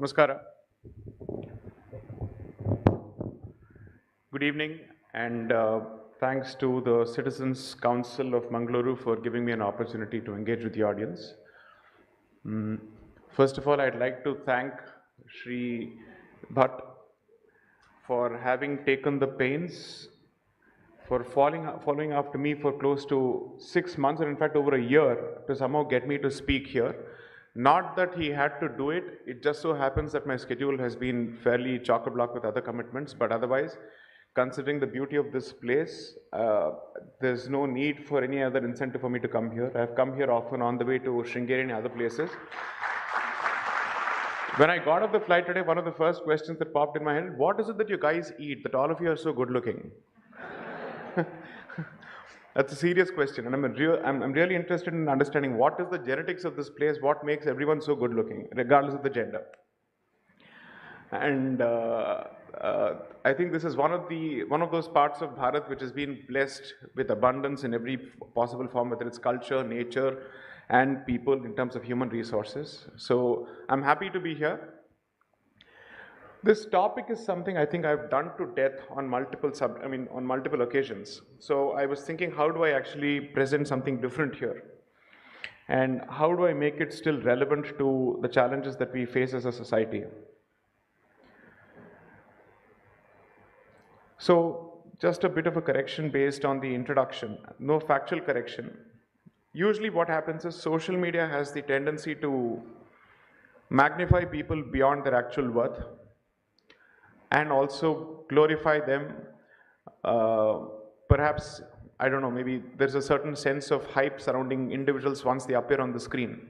Namaskara. Good evening, and thanks to the Citizens Council of Mangaluru for giving me an opportunity to engage with the audience. First of all, I'd like to thank Shri Bhatt for having taken the pains for following after me for close to 6 months, or in fact over a year, to somehow get me to speak here. Not that he had to do it, it just so happens that my schedule has been fairly chock-a-block with other commitments, but otherwise, considering the beauty of this place, there's no need for any other incentive for me to come here. I've come here often on the way to Sringeri and other places. When I got off the flight today, one of the first questions that popped in my head, what is it that you guys eat that all of you are so good looking? That's a serious question, and I'm really interested in understanding what is the genetics of this place, what makes everyone so good looking, regardless of the gender. And I think this is one of those parts of Bharat which has been blessed with abundance in every possible form, whether it's culture, nature, and people in terms of human resources. So I'm happy to be here. This topic is something I think I've done to death on multiple occasions. So I was thinking, how do I actually present something different here? And how do I make it still relevant to the challenges that we face as a society? So just a bit of a correction based on the introduction, no factual correction. Usually what happens is social media has the tendency to magnify people beyond their actual worth, and also glorify them. Perhaps, I don't know, maybe there's a certain sense of hype surrounding individuals once they appear on the screen.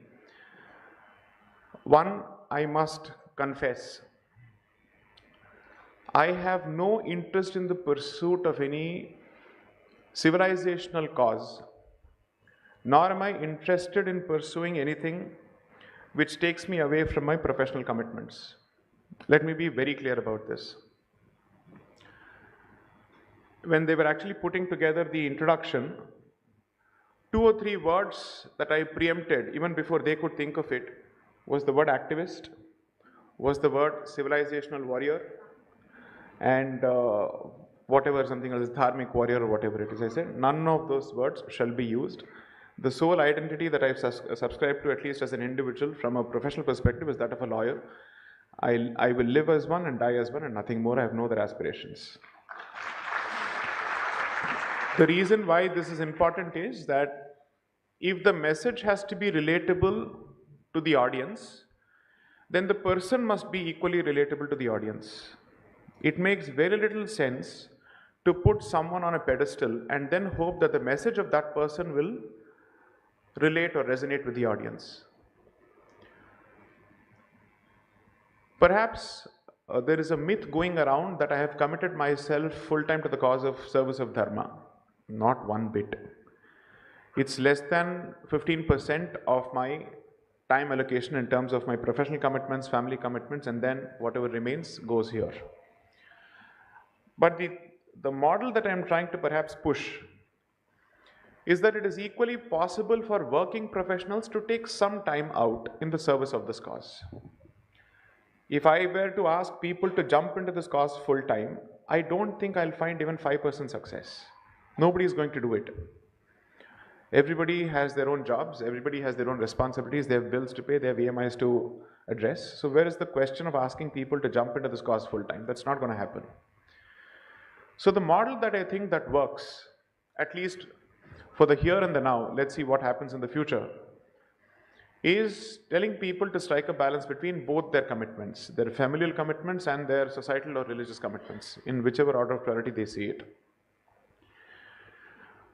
One, I must confess, I have no interest in the pursuit of any civilizational cause, nor am I interested in pursuing anything which takes me away from my professional commitments. Let me be very clear about this. When they were actually putting together the introduction, 2 or 3 words that I preempted even before they could think of it was the word activist, was the word civilizational warrior, and something else, dharmic warrior or whatever it is. I said none of those words shall be used. The sole identity that I've subscribed to, at least as an individual from a professional perspective, is that of a lawyer. I will live as one and die as one and nothing more. I have no other aspirations. The reason why this is important is that if the message has to be relatable to the audience, then the person must be equally relatable to the audience. It makes very little sense to put someone on a pedestal and then hope that the message of that person will relate or resonate with the audience. Perhaps there is a myth going around that I have committed myself full-time to the cause of service of Dharma. Not one bit. It's less than 15% of my time allocation in terms of my professional commitments, family commitments, and then whatever remains goes here. But the model that I'm trying to perhaps push is that it is equally possible for working professionals to take some time out in the service of this cause. If I were to ask people to jump into this cause full time, I don't think I'll find even 5% success. Nobody is going to do it. Everybody has their own jobs, everybody has their own responsibilities, they have bills to pay, they have EMIs to address. So where is the question of asking people to jump into this cause full time? That's not going to happen. So the model that I think that works, at least for the here and the now, let's see what happens in the future, is telling people to strike a balance between both their commitments, their familial commitments and their societal or religious commitments, in whichever order of priority they see it.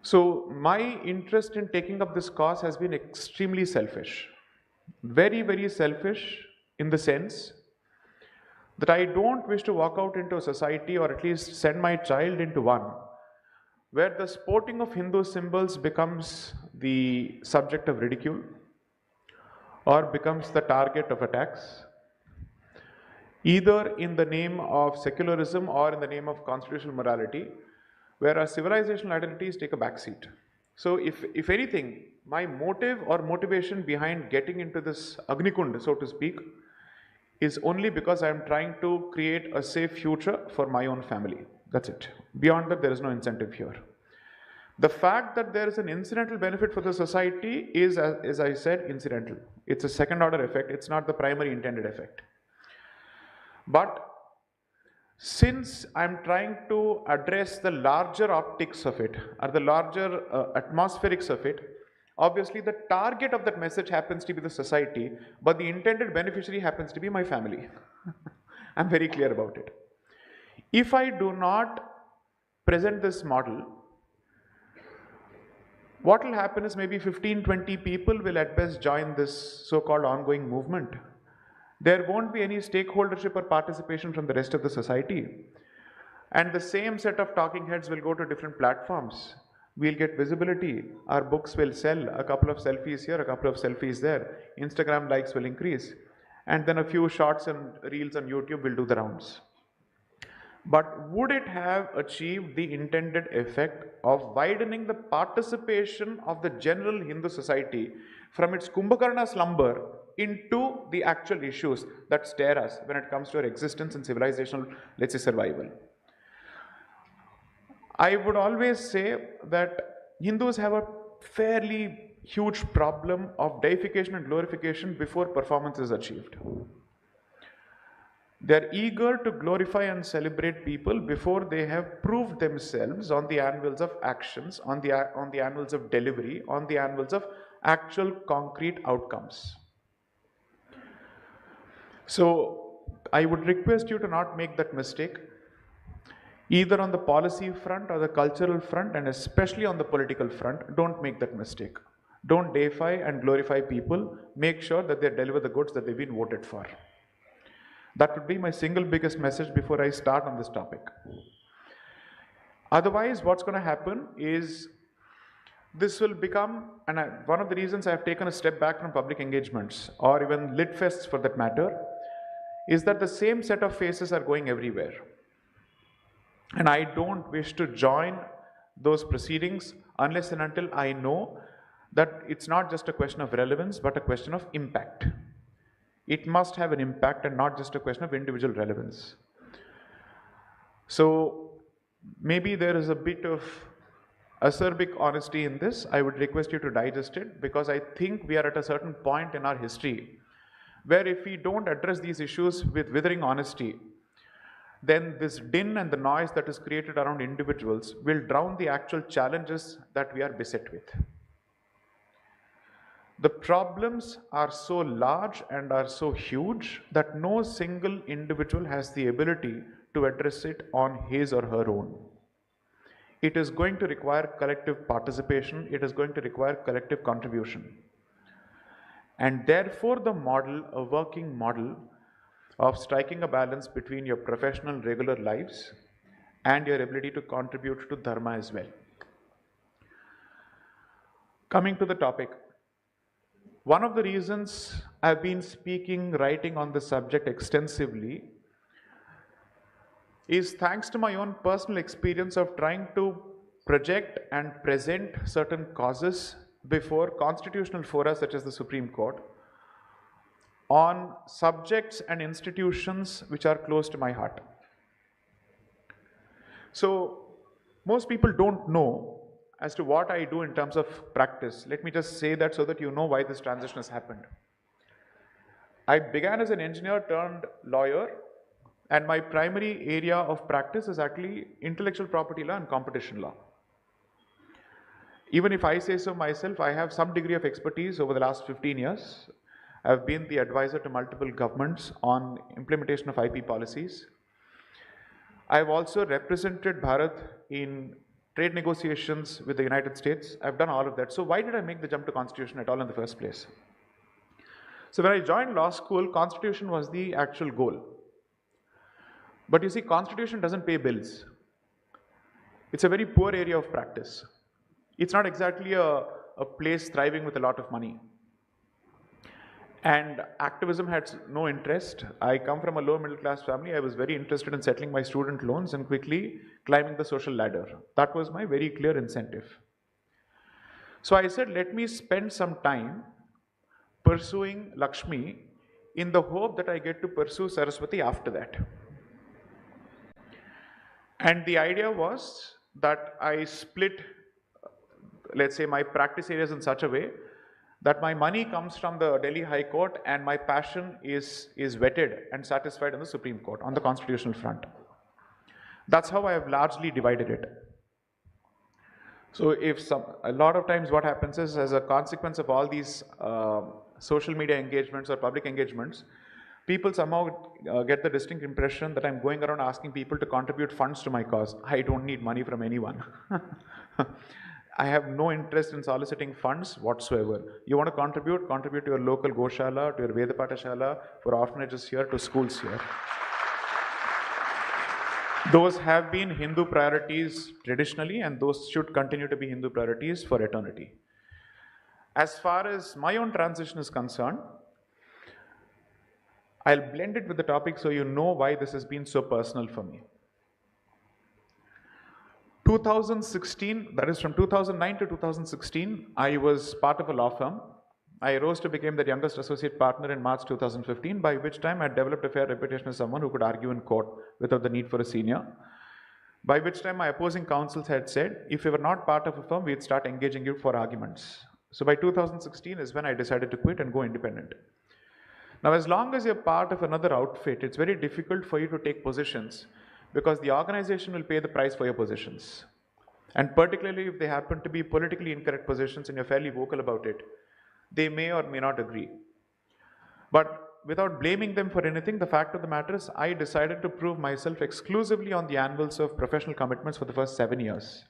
So my interest in taking up this cause has been extremely selfish. Very, very selfish in the sense that I don't wish to walk out into a society, or at least send my child into one, where the sporting of Hindu symbols becomes the subject of ridicule or becomes the target of attacks, either in the name of secularism or in the name of constitutional morality, whereas civilizational identities take a backseat. So if anything, my motive or motivation behind getting into this Agnikund, so to speak, is only because I am trying to create a safe future for my own family. That's it. Beyond that, there is no incentive here. The fact that there is an incidental benefit for the society is, as I said, incidental. It's a second order effect, it's not the primary intended effect. But since I'm trying to address the larger optics of it, or the larger atmospherics of it, obviously the target of that message happens to be the society, but the intended beneficiary happens to be my family. I'm very clear about it. If I do not present this model, what will happen is maybe 15-20 people will at best join this so-called ongoing movement. There won't be any stakeholdership or participation from the rest of the society. And the same set of talking heads will go to different platforms. We'll get visibility, our books will sell, a couple of selfies here, a couple of selfies there, Instagram likes will increase, and then a few shorts and reels on YouTube will do the rounds. But would it have achieved the intended effect of widening the participation of the general Hindu society from its Kumbhakarna slumber into the actual issues that stare us when it comes to our existence and civilizational, let's say, survival? I would always say that Hindus have a fairly huge problem of deification and glorification before performance is achieved. They are eager to glorify and celebrate people before they have proved themselves on the anvils of actions, on the anvils of delivery, on the anvils of actual concrete outcomes. So I would request you to not make that mistake, either on the policy front or the cultural front, and especially on the political front. Don't make that mistake. Don't deify and glorify people. Make sure that they deliver the goods that they've been voted for. That would be my single biggest message before I start on this topic. Otherwise, what's going to happen is this will become, and one of the reasons I've taken a step back from public engagements, or even lit fests for that matter, is that the same set of faces are going everywhere. And I don't wish to join those proceedings unless and until I know that it's not just a question of relevance, but a question of impact. It must have an impact and not just a question of individual relevance. So maybe there is a bit of acerbic honesty in this. I would request you to digest it, because I think we are at a certain point in our history where if we don't address these issues with withering honesty, then this din and the noise that is created around individuals will drown the actual challenges that we are beset with. The problems are so large and are so huge that no single individual has the ability to address it on his or her own. It is going to require collective participation. It is going to require collective contribution. And therefore, the model, a working model of striking a balance between your professional, regular lives and your ability to contribute to Dharma as well. Coming to the topic, one of the reasons I've been speaking, writing on the subject extensively is thanks to my own personal experience of trying to project and present certain causes before constitutional fora such as the Supreme Court on subjects and institutions which are close to my heart. So most people don't know as to what I do in terms of practice. Let me just say that so that you know why this transition has happened. I began as an engineer turned lawyer, and my primary area of practice is actually intellectual property law and competition law. Even if I say so myself, I have some degree of expertise over the last 15 years. I've been the advisor to multiple governments on implementation of IP policies. I've also represented Bharat in trade negotiations with the United States. I've done all of that. So why did I make the jump to Constitution at all in the first place? So when I joined law school, Constitution was the actual goal. But you see, Constitution doesn't pay bills. It's a very poor area of practice. It's not exactly a place thriving with a lot of money. And activism had no interest. I come from a lower middle class family. I was very interested in settling my student loans and quickly climbing the social ladder. That was my very clear incentive. So I said, let me spend some time pursuing Lakshmi in the hope that I get to pursue Saraswati after that. And the idea was that I split, let's say, my practice areas in such a way that my money comes from the Delhi High Court and my passion is vetted and satisfied in the Supreme Court on the constitutional front. That's how I have largely divided it. So a lot of times what happens is, as a consequence of all these social media engagements or public engagements, people somehow get the distinct impression that I'm going around asking people to contribute funds to my cause. I don't need money from anyone. I have no interest in soliciting funds whatsoever. You want to contribute to your local Goshala, to your Veda Patashala, for orphanages here, to schools here. Those have been Hindu priorities traditionally, and those should continue to be Hindu priorities for eternity. As far as my own transition is concerned, I'll blend it with the topic so you know why this has been so personal for me. 2016, that is from 2009 to 2016, I was part of a law firm. I rose to become the youngest associate partner in March 2015, by which time I developed a fair reputation as someone who could argue in court without the need for a senior. By which time my opposing counsels had said, if you were not part of a firm, we'd start engaging you for arguments. So by 2016 is when I decided to quit and go independent. Now, as long as you're part of another outfit, it's very difficult for you to take positions because the organization will pay the price for your positions. And particularly if they happen to be politically incorrect positions and you're fairly vocal about it, they may or may not agree. But without blaming them for anything, the fact of the matter is I decided to prove myself exclusively on the anvils of professional commitments for the first 7 years.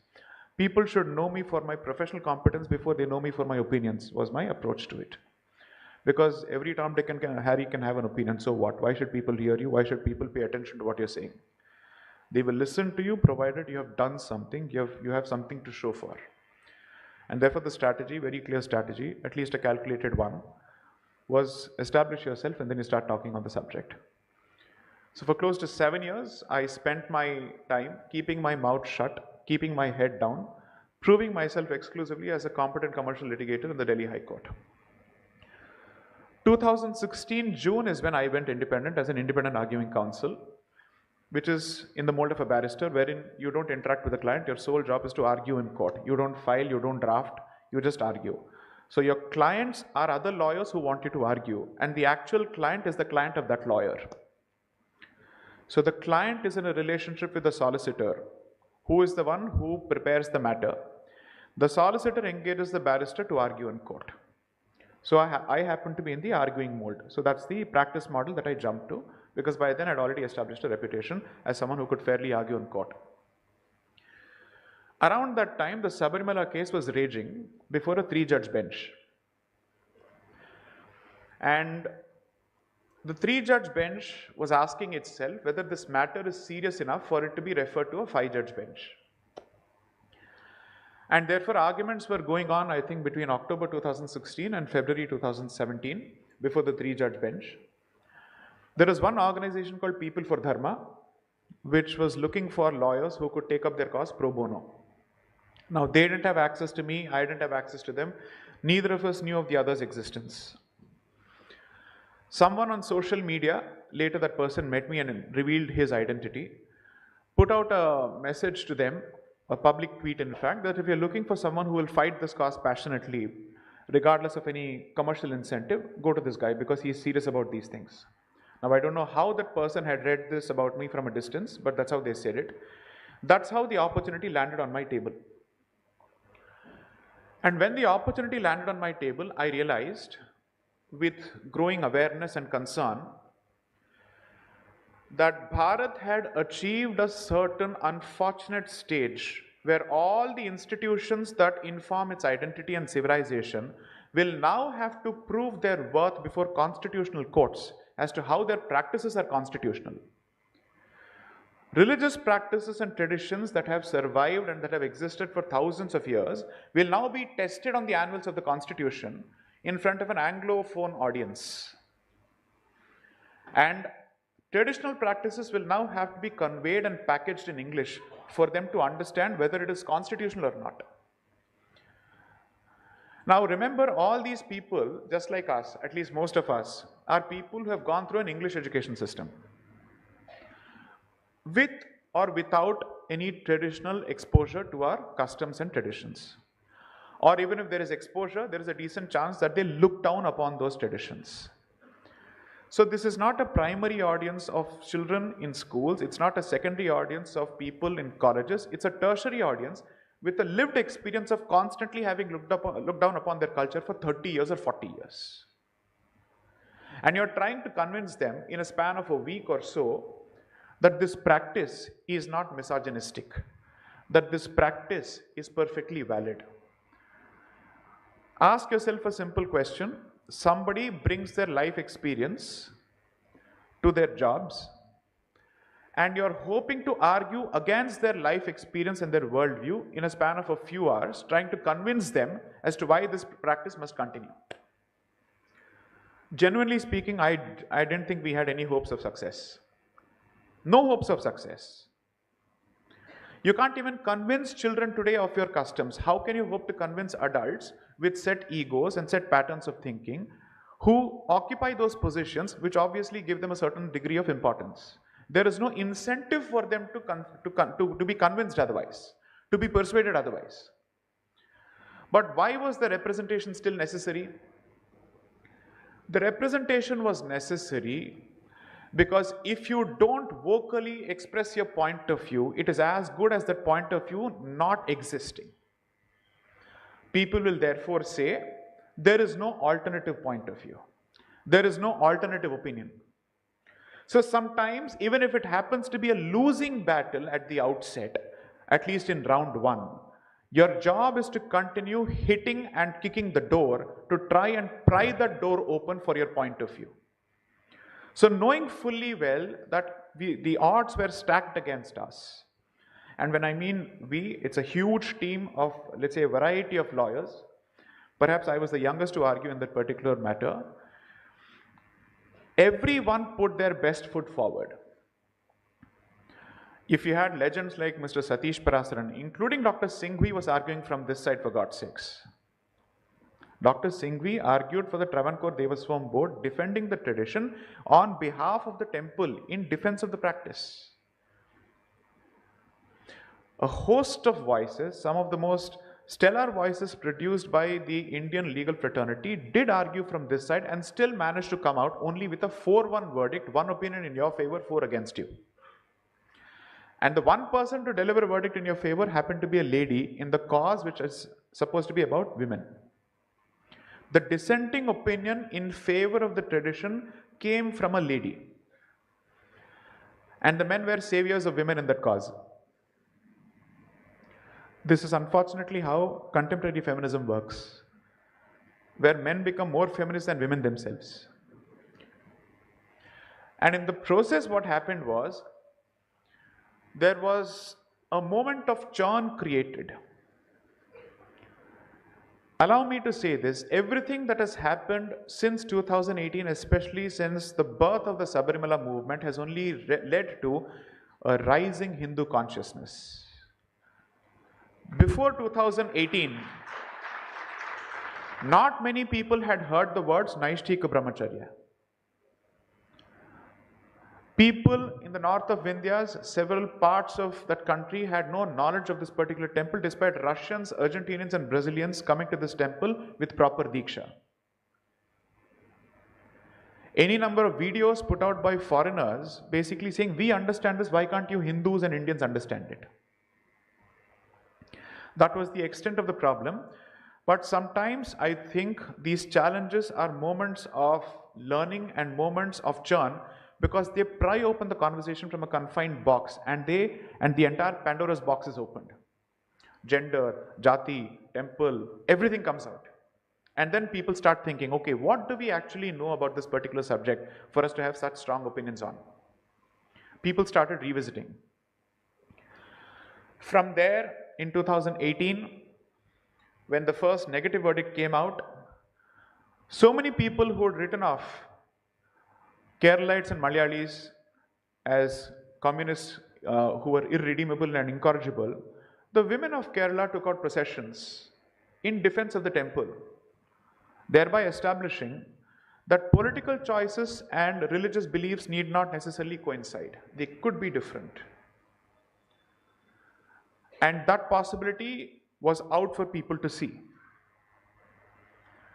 People should know me for my professional competence before they know me for my opinions, was my approach to it. Because every Tom, Dick and Harry can have an opinion, so what? Why should people hear you? Why should people pay attention to what you're saying? They will listen to you provided you have done something, you have something to show for. And therefore the strategy, very clear strategy, at least a calculated one, was establish yourself and then you start talking on the subject. So for close to 7 years, I spent my time keeping my mouth shut, keeping my head down, proving myself exclusively as a competent commercial litigator in the Delhi High Court. 2016 June is when I went independent as an independent arguing counsel, which is in the mold of a barrister, wherein you don't interact with the client. Your sole job is to argue in court. You don't file, you don't draft, you just argue. So your clients are other lawyers who want you to argue, and the actual client is the client of that lawyer. So the client is in a relationship with the solicitor, who is the one who prepares the matter. The solicitor engages the barrister to argue in court. So I happen to be in the arguing mold. So that's the practice model that I jumped to, because by then I'd already established a reputation as someone who could fairly argue in court. Around that time, the Sabarimala case was raging before a 3-judge bench. And the 3-judge bench was asking itself whether this matter is serious enough for it to be referred to a 5-judge bench. And therefore arguments were going on, I think, between October 2016 and February 2017 before the 3-judge bench. There is one organization called People for Dharma, which was looking for lawyers who could take up their cause pro bono. Now, they didn't have access to me, I didn't have access to them. Neither of us knew of the other's existence. Someone on social media, later that person met me and revealed his identity, put out a message to them, a public tweet in fact, that if you're looking for someone who will fight this cause passionately, regardless of any commercial incentive, go to this guy because he's serious about these things. Now, I don't know how that person had read this about me from a distance, but that's how they said it. That's how the opportunity landed on my table. And when the opportunity landed on my table, I realized, with growing awareness and concern, that Bharat had achieved a certain unfortunate stage where all the institutions that inform its identity and civilization will now have to prove their worth before constitutional courts as to how their practices are constitutional. Religious practices and traditions that have survived and that have existed for thousands of years will now be tested on the anvils of the Constitution in front of an Anglophone audience. And traditional practices will now have to be conveyed and packaged in English for them to understand whether it is constitutional or not. Now remember, all these people, just like us, at least most of us, are people who have gone through an English education system with or without any traditional exposure to our customs and traditions. Or even if there is exposure, there is a decent chance that they look down upon those traditions. So this is not a primary audience of children in schools, it's not a secondary audience of people in colleges, it's a tertiary audience with a lived experience of constantly having looked down upon their culture for 30 years or 40 years. And you're trying to convince them in a span of a week or so that this practice is not misogynistic, that this practice is perfectly valid. Ask yourself a simple question. Somebody brings their life experience to their jobs, and you're hoping to argue against their life experience and their worldview in a span of a few hours, trying to convince them as to why this practice must continue. Genuinely speaking, I didn't think we had any hopes of success. No hopes of success. You can't even convince children today of your customs. How can you hope to convince adults with set egos and set patterns of thinking who occupy those positions which obviously give them a certain degree of importance? There is no incentive for them to be convinced otherwise, to be persuaded otherwise. But why was the representation still necessary? The representation was necessary because if you don't vocally express your point of view, it is as good as that point of view not existing. People will therefore say, there is no alternative point of view. There is no alternative opinion. So sometimes, even if it happens to be a losing battle at the outset, at least in round one, your job is to continue hitting and kicking the door to try and pry that door open for your point of view. So knowing fully well that the odds were stacked against us, and when I mean we, it's a huge team of, let's say, a variety of lawyers. Perhaps I was the youngest to argue in that particular matter. Everyone put their best foot forward. If you had legends like Mr. Satish Parasaran, including Dr. Singhvi was arguing from this side, for God's sakes. Dr. Singhvi argued for the Travancore Devaswam board, defending the tradition on behalf of the temple in defense of the practice. A host of voices, some of the most stellar voices produced by the Indian legal fraternity, did argue from this side and still managed to come out only with a 4-1 verdict, one opinion in your favor, 4 against you. And the one person to deliver a verdict in your favor happened to be a lady in the cause which is supposed to be about women. The dissenting opinion in favor of the tradition came from a lady. And the men were saviors of women in that cause. This is unfortunately how contemporary feminism works, where men become more feminist than women themselves. And in the process, what happened was, there was a moment of churn created. Allow me to say this, everything that has happened since 2018, especially since the birth of the Sabarimala movement, has only led to a rising Hindu consciousness. Before 2018, not many people had heard the words Naishthika Brahmacharya. People in the north of Vindhyas, several parts of that country had no knowledge of this particular temple, despite Russians, Argentinians and Brazilians coming to this temple with proper Diksha. Any number of videos put out by foreigners basically saying, we understand this, why can't you Hindus and Indians understand it? That was the extent of the problem. But sometimes I think these challenges are moments of learning and moments of churn, because they pry open the conversation from a confined box, and the entire Pandora's box is opened. Gender, jati, temple, everything comes out. And then people start thinking, okay, what do we actually know about this particular subject for us to have such strong opinions on? People started revisiting. From there, in 2018, when the first negative verdict came out, so many people who had written off Keralites and Malayalis as communists who were irredeemable and incorrigible, the women of Kerala took out processions in defense of the temple. thereby establishing that political choices and religious beliefs need not necessarily coincide. They could be different. And that possibility was out for people to see.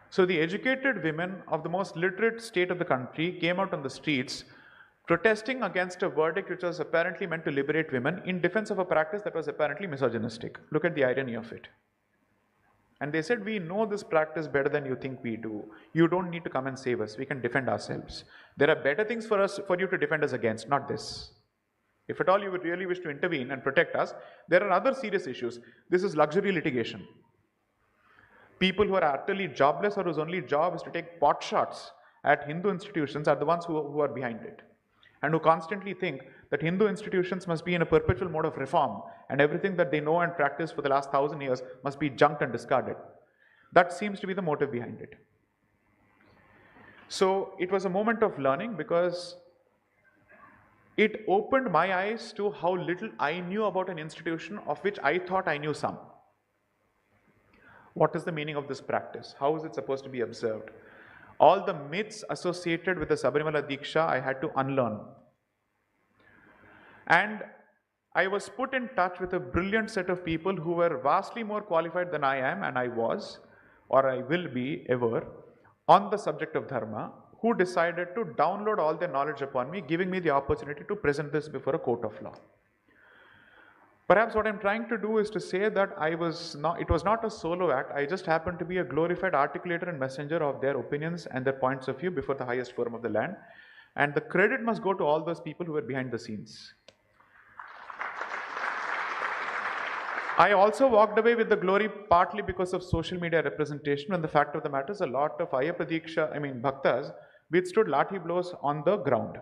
So the educated women of the most literate state of the country came out on the streets protesting against a verdict which was apparently meant to liberate women in defense of a practice that was apparently misogynistic. Look at the irony of it. And they said, we know this practice better than you think we do. You don't need to come and save us. We can defend ourselves. There are better things for you to defend us against, not this. If at all you would really wish to intervene and protect us, there are other serious issues. This is luxury litigation. People who are utterly jobless or whose only job is to take pot shots at Hindu institutions are the ones who are behind it, and who constantly think that Hindu institutions must be in a perpetual mode of reform and everything that they know and practice for the last 1,000 years must be junked and discarded. That seems to be the motive behind it. So it was a moment of learning because it opened my eyes to how little I knew about an institution of which I thought I knew some. What is the meaning of this practice? How is it supposed to be observed? All the myths associated with the Sabarimala Diksha I had to unlearn. And I was put in touch with a brilliant set of people who were vastly more qualified than I am, and I was, or I will be ever, on the subject of Dharma, who decided to download all their knowledge upon me, giving me the opportunity to present this before a court of law. Perhaps what I'm trying to do is to say that it was not a solo act. I just happened to be a glorified articulator and messenger of their opinions and their points of view before the highest forum of the land. And the credit must go to all those people who were behind the scenes. I also walked away with the glory partly because of social media representation, and the fact of the matter is a lot of Bhaktas withstood lathi blows on the ground.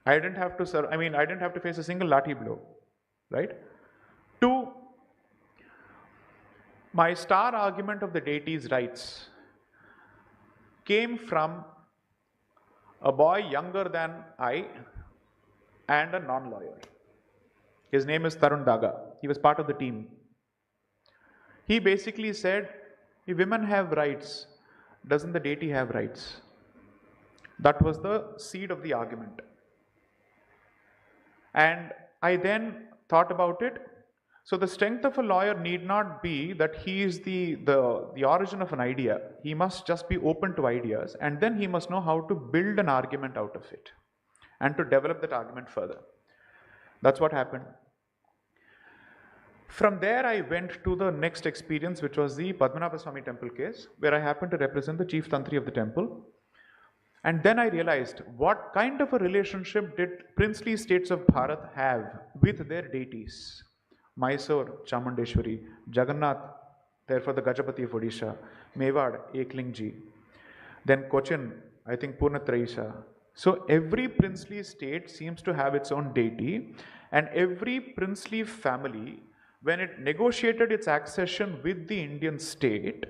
I didn't have to face a single lathi blow, right? 2, my star argument of the deity's rights came from a boy younger than I and a non-lawyer. His name is Tarun Daga. He was part of the team. He basically said, if women have rights, doesn't the deity have rights? That was the seed of the argument. And I then thought about it. So the strength of a lawyer need not be that he is the origin of an idea. He must just be open to ideas, and then he must know how to build an argument out of it and to develop that argument further. That's what happened. From there, I went to the next experience, which was the Padmanabha Swami temple case, where I happened to represent the chief tantri of the temple. And then I realized what kind of a relationship did princely states of Bharat have with their deities. Mysore, Chamundeshwari; Jagannath, therefore the Gajapati of Odisha; Mewad, Eklingji; then Cochin, I think Purnatraisha. So every princely state seems to have its own deity, and every princely family, when it negotiated its accession with the Indian state,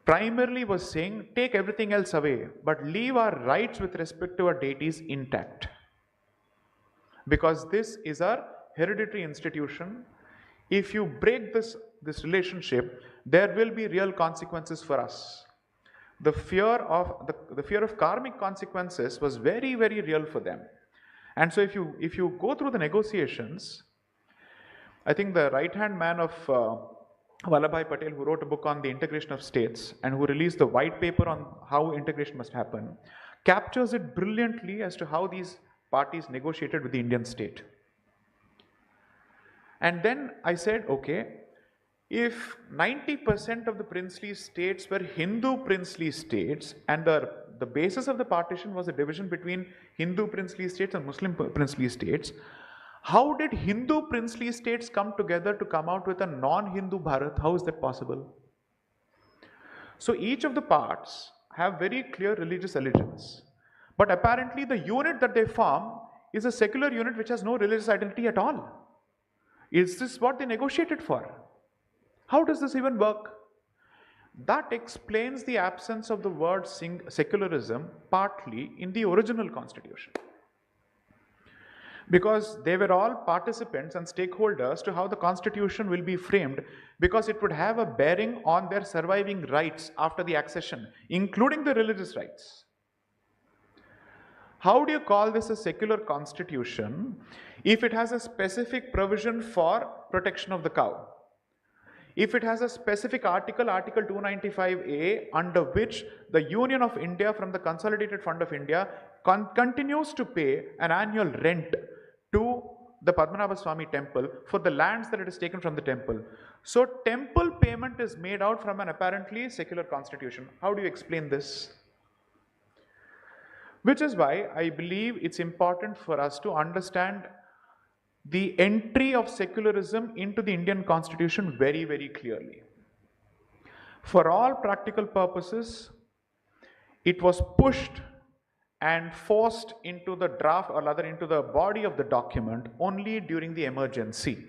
primarily was saying, take everything else away, but leave our rights with respect to our deities intact. Because this is our hereditary institution. If you break this relationship, there will be real consequences for us. The fear of karmic consequences was very, very real for them. And so if you go through the negotiations, I think the right-hand man of Vallabhbhai Patel, who wrote a book on the integration of states and who released the white paper on how integration must happen, captures it brilliantly as to how these parties negotiated with the Indian state. And then I said, okay, if 90% of the princely states were Hindu princely states, and the basis of the partition was a division between Hindu princely states and Muslim princely states, how did Hindu princely states come together to come out with a non-Hindu Bharat? How is that possible? So each of the parts have very clear religious allegiance. But apparently the unit that they form is a secular unit which has no religious identity at all. Is this what they negotiated for? How does this even work? That explains the absence of the word secularism partly in the original constitution. because they were all participants and stakeholders to how the constitution will be framed, because it would have a bearing on their surviving rights after the accession, including the religious rights. How do you call this a secular constitution if it has a specific provision for protection of the cow? If it has a specific article, Article 295A, under which the Union of India from the Consolidated Fund of India continues to pay an annual rent to the Padmanabha Swami temple for the lands that it is taken from the temple. So temple payment is made out from an apparently secular constitution. How do you explain this? Which is why I believe it's important for us to understand the entry of secularism into the Indian constitution very, very clearly. For all practical purposes, it was pushed and forced into the draft, or rather into the body of the document, only during the emergency.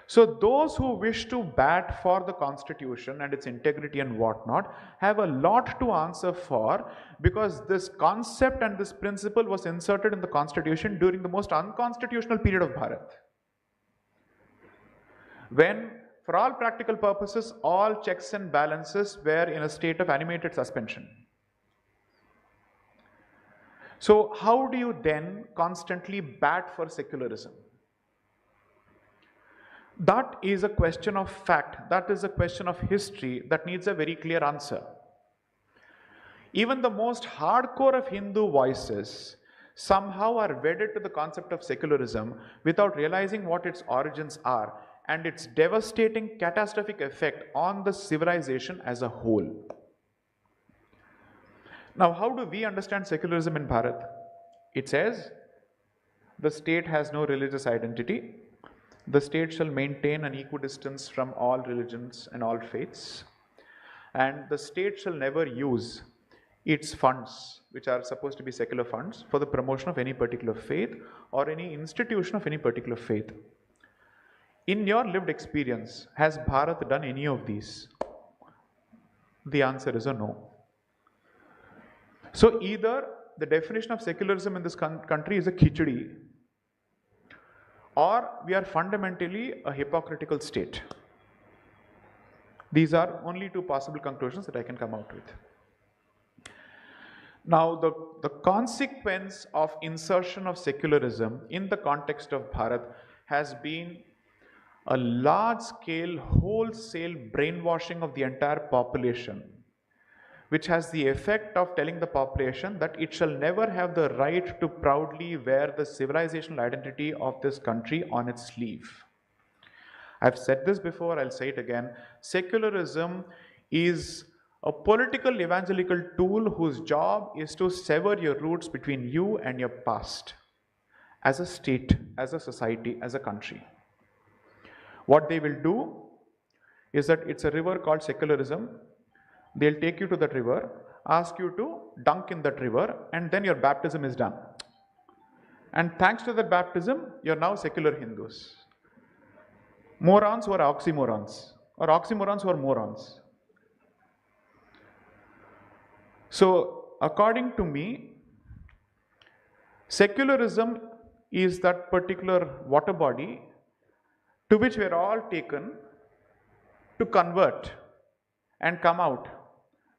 So those who wish to bat for the constitution and its integrity and whatnot have a lot to answer for, because this concept and this principle was inserted in the constitution during the most unconstitutional period of Bharat, when for all practical purposes all checks and balances were in a state of animated suspension. So how do you then constantly bat for secularism? That is a question of fact, that is a question of history that needs a very clear answer. Even the most hardcore of Hindu voices somehow are wedded to the concept of secularism without realizing what its origins are and its devastating, catastrophic effect on the civilization as a whole. Now, how do we understand secularism in Bharat? It says, the state has no religious identity. The state shall maintain an equidistance from all religions and all faiths, and the state shall never use its funds, which are supposed to be secular funds, for the promotion of any particular faith or any institution of any particular faith. In your lived experience, has Bharat done any of these? The answer is a no. So either the definition of secularism in this country is a khichdi, or we are fundamentally a hypocritical state. These are only two possible conclusions that I can come out with. Now, the consequence of insertion of secularism in the context of Bharat has been a large-scale, wholesale brainwashing of the entire population, which has the effect of telling the population that it shall never have the right to proudly wear the civilizational identity of this country on its sleeve. I've said this before, I'll say it again. Secularism is a political evangelical tool whose job is to sever your roots between you and your past, as a state, as a society, as a country. What they will do is that it's a river called secularism. They'll take you to that river, ask you to dunk in that river, and then your baptism is done. And thanks to that baptism, you're now secular Hindus. Morons who are oxymorons, or oxymorons who are morons. So, according to me, secularism is that particular water body to which we are all taken to convert and come out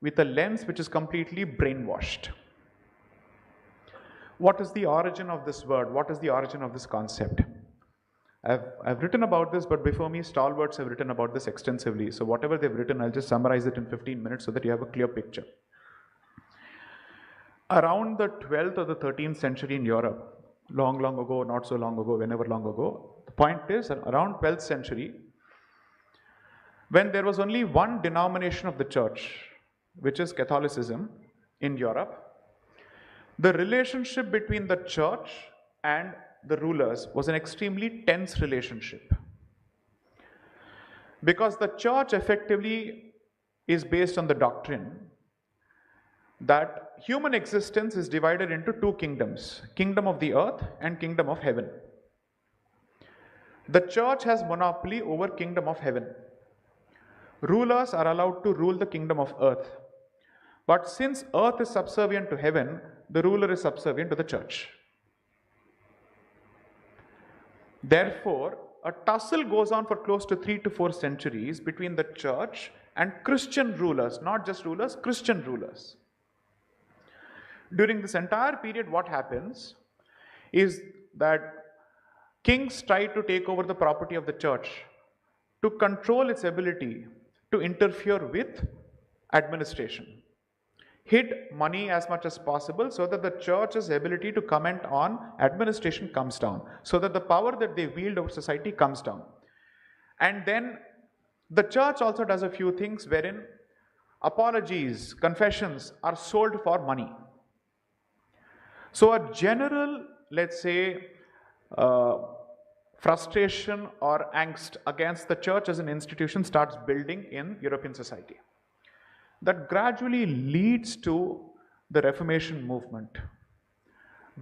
with a lens which is completely brainwashed. What is the origin of this word? What is the origin of this concept? I've written about this, but before me, stalwarts have written about this extensively. So whatever they've written, I'll just summarize it in 15 minutes so that you have a clear picture. Around the 12th or the 13th century in Europe, long ago, not so long ago, whenever long ago, the point is around 12th century, when there was only one denomination of the church, which is Catholicism in Europe, the relationship between the church and the rulers was an extremely tense relationship. Because the church effectively is based on the doctrine that human existence is divided into two kingdoms, kingdom of the earth and kingdom of heaven. The church has monopoly over kingdom of heaven. Rulers are allowed to rule the kingdom of earth. But since earth is subservient to heaven, the ruler is subservient to the church. Therefore, a tussle goes on for close to 3 to 4 centuries between the church and Christian rulers, not just rulers, Christian rulers. During this entire period, what happens is that kings try to take over the property of the church to control its ability to interfere with administration. Hid money as much as possible so that the church's ability to comment on administration comes down, so that the power that they wield over society comes down. And then the church also does a few things wherein apologies, confessions are sold for money. So a general, let's say, frustration or angst against the church as an institution starts building in European society. That gradually leads to the Reformation movement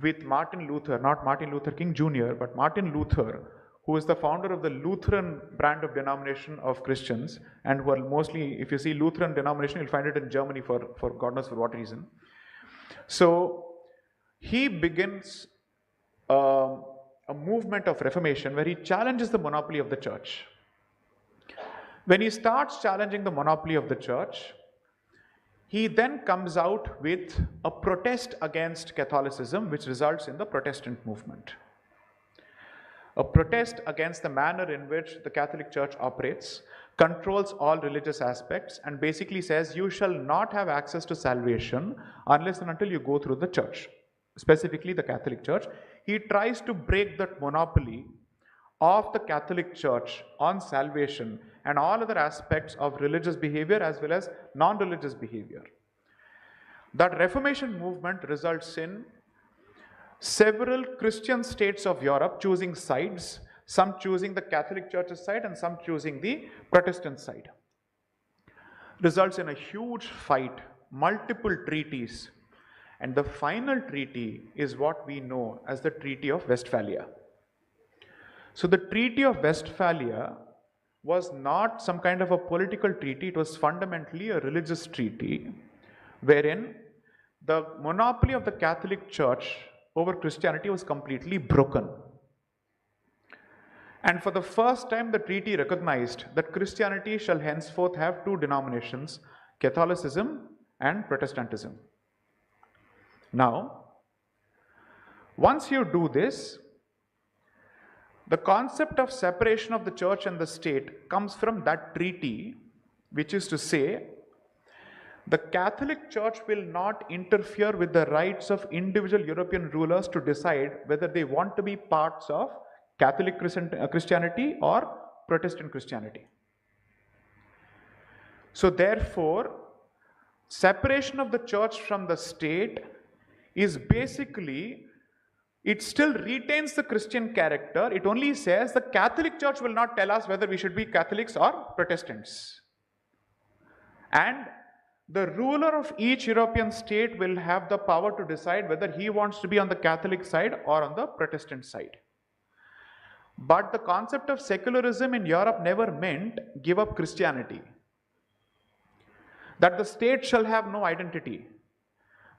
with Martin Luther, not Martin Luther King Jr., but Martin Luther, who is the founder of the Lutheran brand of denomination of Christians, and who are mostly, if you see Lutheran denomination, you'll find it in Germany for God knows for what reason. So he begins a movement of Reformation where he challenges the monopoly of the church. When he starts challenging the monopoly of the church, he then comes out with a protest against Catholicism, which results in the Protestant movement. A protest against the manner in which the Catholic Church operates, controls all religious aspects, and basically says you shall not have access to salvation unless and until you go through the church, specifically the Catholic Church. He tries to break that monopoly of the Catholic Church on salvation and all other aspects of religious behavior as well as non-religious behavior. That Reformation movement results in several Christian states of Europe choosing sides, some choosing the Catholic Church's side and some choosing the Protestant side. Results in a huge fight, multiple treaties, and the final treaty is what we know as the Treaty of Westphalia. So the Treaty of Westphalia was not some kind of a political treaty, it was fundamentally a religious treaty wherein the monopoly of the Catholic Church over Christianity was completely broken. And for the first time, the treaty recognized that Christianity shall henceforth have two denominations, Catholicism and Protestantism. Now, once you do this, the concept of separation of the church and the state comes from that treaty, which is to say, the Catholic Church will not interfere with the rights of individual European rulers to decide whether they want to be parts of Catholic Christianity or Protestant Christianity. So therefore, separation of the church from the state is basically, it still retains the Christian character. It only says the Catholic Church will not tell us whether we should be Catholics or Protestants. And the ruler of each European state will have the power to decide whether he wants to be on the Catholic side or on the Protestant side. But the concept of secularism in Europe never meant give up Christianity. That the state shall have no identity.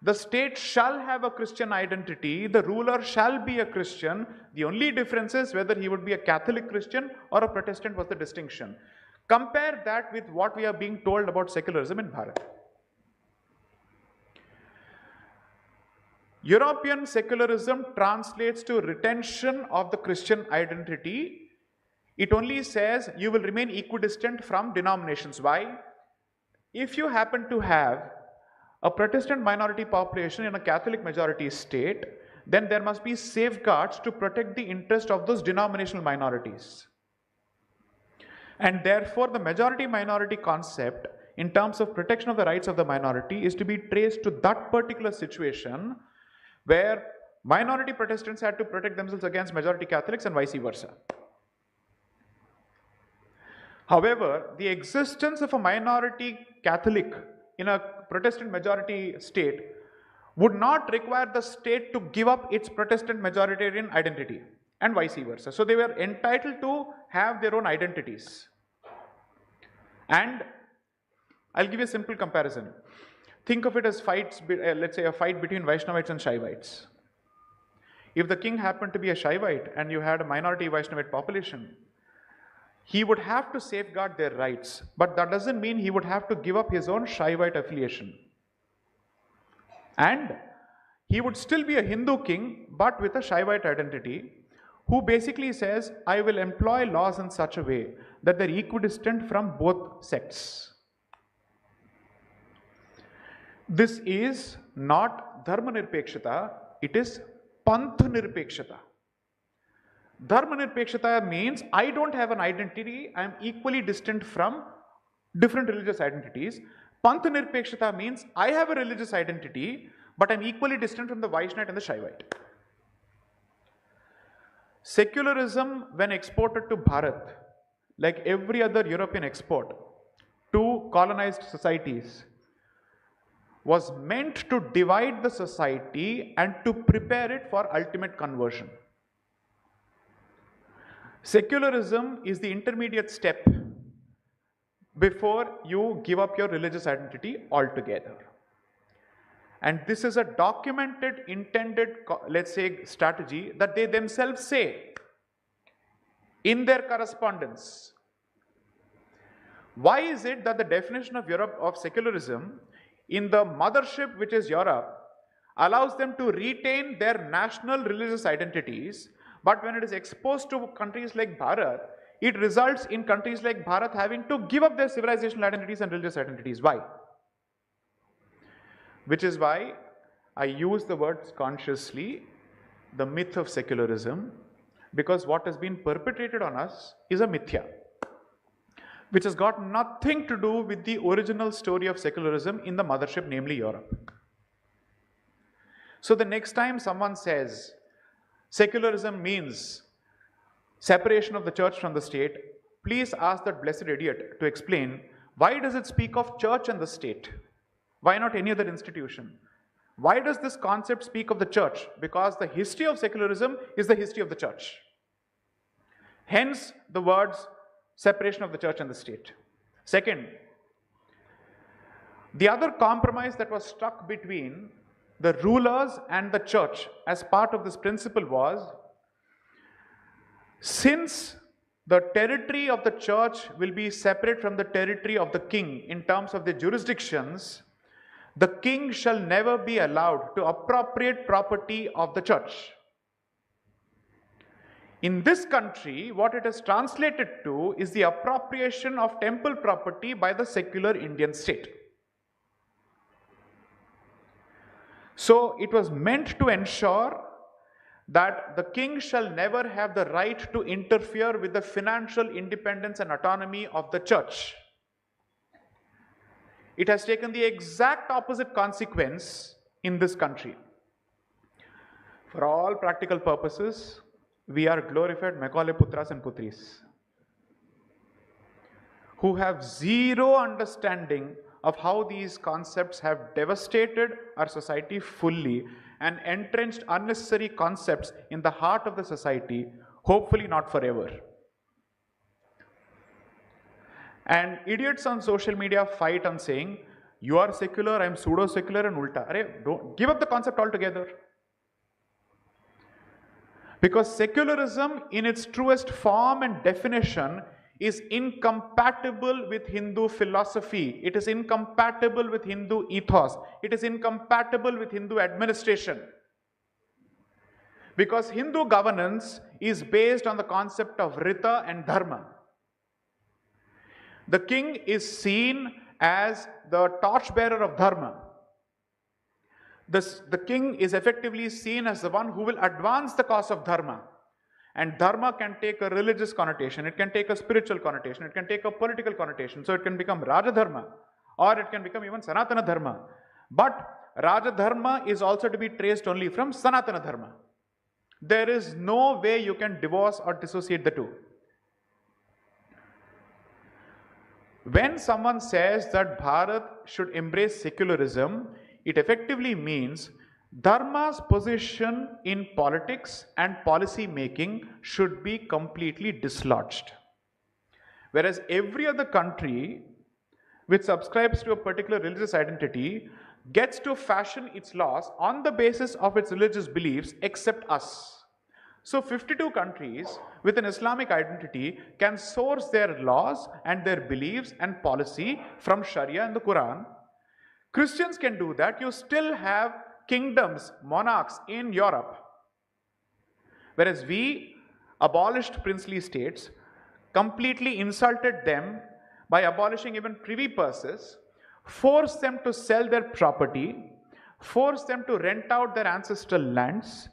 The state shall have a Christian identity, the ruler shall be a Christian. The only difference is whether he would be a Catholic Christian or a Protestant was the distinction. Compare that with what we are being told about secularism in Bharat. European secularism translates to retention of the Christian identity. It only says you will remain equidistant from denominations. Why? If you happen to have a Protestant minority population in a Catholic majority state, then there must be safeguards to protect the interest of those denominational minorities. And therefore, the majority-minority concept in terms of protection of the rights of the minority is to be traced to that particular situation where minority Protestants had to protect themselves against majority Catholics and vice versa. However, the existence of a minority Catholic in a Protestant majority state would not require the state to give up its Protestant majoritarian identity and vice versa. So they were entitled to have their own identities. And I'll give you a simple comparison. Think of it as fights, let's say a fight between Vaishnavites and Shaivites. If the king happened to be a Shaivite and you had a minority Vaishnavite population, he would have to safeguard their rights, but that doesn't mean he would have to give up his own Shaivite affiliation. And he would still be a Hindu king, but with a Shaivite identity, who basically says, I will employ laws in such a way that they're equidistant from both sects. This is not Dharma Nirpekshata, it is Pantha Nirpekshata. Dharma Nirpekshata means I don't have an identity, I am equally distant from different religious identities. Pantha Nirpekshata means I have a religious identity, but I am equally distant from the Vaishnavite and the Shaivite. Secularism, when exported to Bharat, like every other European export to colonized societies, was meant to divide the society and to prepare it for ultimate conversion. Secularism is the intermediate step before you give up your religious identity altogether. And this is a documented, intended, let's say, strategy that they themselves say in their correspondence. Why is it that the definition of Europe of secularism in the mothership, which is Europe, allows them to retain their national religious identities, but when it is exposed to countries like Bharat, it results in countries like Bharat having to give up their civilizational identities and religious identities? Why? Which is why I use the words consciously, the myth of secularism, because what has been perpetrated on us is a mithya, which has got nothing to do with the original story of secularism in the mothership, namely Europe. So the next time someone says secularism means separation of the church from the state, please ask that blessed idiot to explain, why does it speak of church and the state? Why not any other institution? Why does this concept speak of the church? Because the history of secularism is the history of the church. Hence the words separation of the church and the state. Second, the other compromise that was struck between the rulers and the church as part of this principle was, since the territory of the church will be separate from the territory of the king in terms of the jurisdictions, the king shall never be allowed to appropriate property of the church. In this country, what it is translated to is the appropriation of temple property by the secular Indian state. So it was meant to ensure that the king shall never have the right to interfere with the financial independence and autonomy of the church. It has taken the exact opposite consequence in this country. For all practical purposes, we are glorified Macaulay Putras and Putris who have zero understanding of how these concepts have devastated our society fully and entrenched unnecessary concepts in the heart of the society, hopefully not forever. And idiots on social media fight on saying, you are secular, I am pseudo-secular and ulta. Don't give up the concept altogether. Because secularism in its truest form and definition is incompatible with Hindu philosophy. It is incompatible with Hindu ethos. It is incompatible with Hindu administration. Because Hindu governance is based on the concept of Rita and Dharma. The king is seen as the torchbearer of Dharma. The king is effectively seen as the one who will advance the cause of Dharma. And Dharma can take a religious connotation, it can take a spiritual connotation, it can take a political connotation. So it can become Raja Dharma, or it can become even Sanatana Dharma. But Raja Dharma is also to be traced only from Sanatana Dharma. There is no way you can divorce or dissociate the two. When someone says that Bharat should embrace secularism, it effectively means Dharma's position in politics and policy making should be completely dislodged. Whereas every other country which subscribes to a particular religious identity, gets to fashion its laws on the basis of its religious beliefs except us. So 52 countries with an Islamic identity can source their laws and their beliefs and policy from Sharia and the Quran. Christians can do that. You still have kingdoms, monarchs in Europe. Whereas we abolished princely states, completely insulted them by abolishing even privy purses, forced them to sell their property, forced them to rent out their ancestral lands.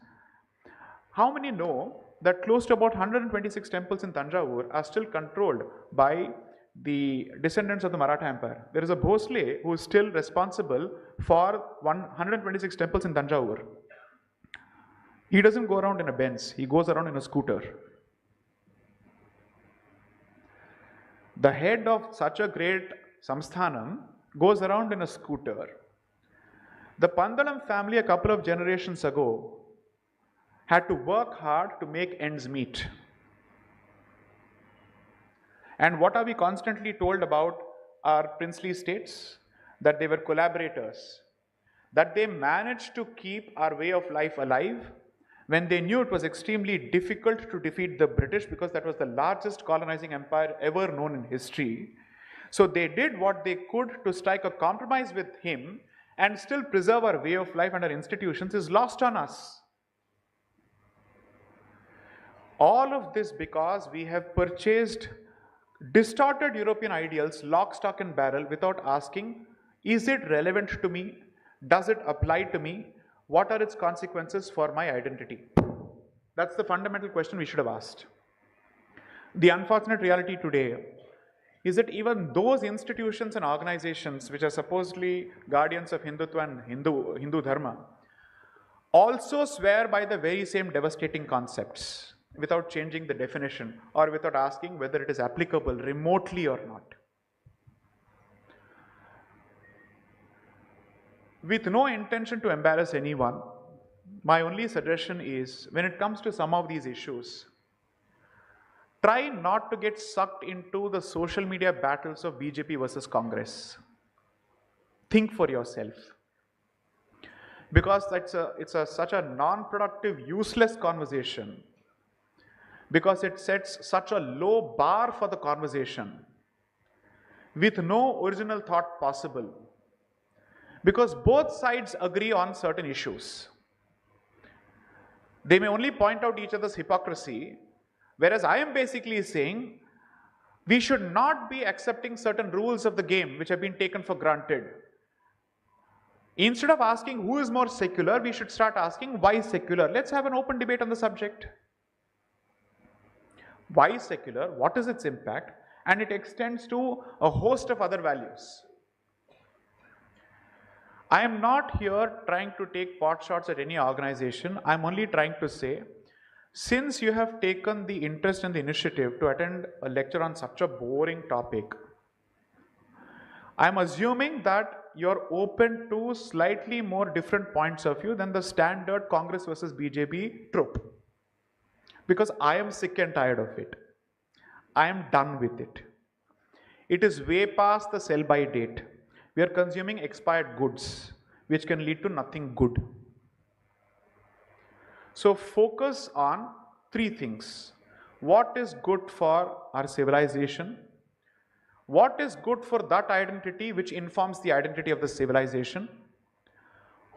How many know that close to about 126 temples in Tanjavur are still controlled by the descendants of the Maratha Empire? There is a Bhosle who is still responsible for 126 temples in Tanjavur. He doesn't go around in a Benz, he goes around in a scooter. The head of such a great samsthanam goes around in a scooter. The Pandalam family a couple of generations ago had to work hard to make ends meet. And what are we constantly told about our princely states? That they were collaborators, that they managed to keep our way of life alive when they knew it was extremely difficult to defeat the British, because that was the largest colonizing empire ever known in history. So they did what they could to strike a compromise with him and still preserve our way of life and our institutions is lost on us. All of this because we have purchased distorted European ideals lock, stock and barrel without asking, is it relevant to me? Does it apply to me? What are its consequences for my identity? That's the fundamental question we should have asked. The unfortunate reality today is that even those institutions and organizations which are supposedly guardians of Hindutva and Hindu Dharma also swear by the very same devastating concepts without changing the definition or without asking whether it is applicable remotely or not. With no intention to embarrass anyone, my only suggestion is, when it comes to some of these issues, try not to get sucked into the social media battles of BJP versus Congress. Think for yourself. Because it's such a non-productive, useless conversation. Because it sets such a low bar for the conversation with no original thought possible. Because both sides agree on certain issues. They may only point out each other's hypocrisy, whereas I am basically saying we should not be accepting certain rules of the game which have been taken for granted. Instead of asking who is more secular, we should start asking why secular. Let's have an open debate on the subject. Why secular? What is its impact? And it extends to a host of other values. I am not here trying to take pot shots at any organization. I am only trying to say, since you have taken the interest and the initiative to attend a lecture on such a boring topic, I am assuming that you're open to slightly more different points of view than the standard Congress versus BJP trope. Because I am sick and tired of it. I am done with it. It is way past the sell-by date. We are consuming expired goods, which can lead to nothing good. So focus on three things. What is good for our civilization? What is good for that identity which informs the identity of the civilization?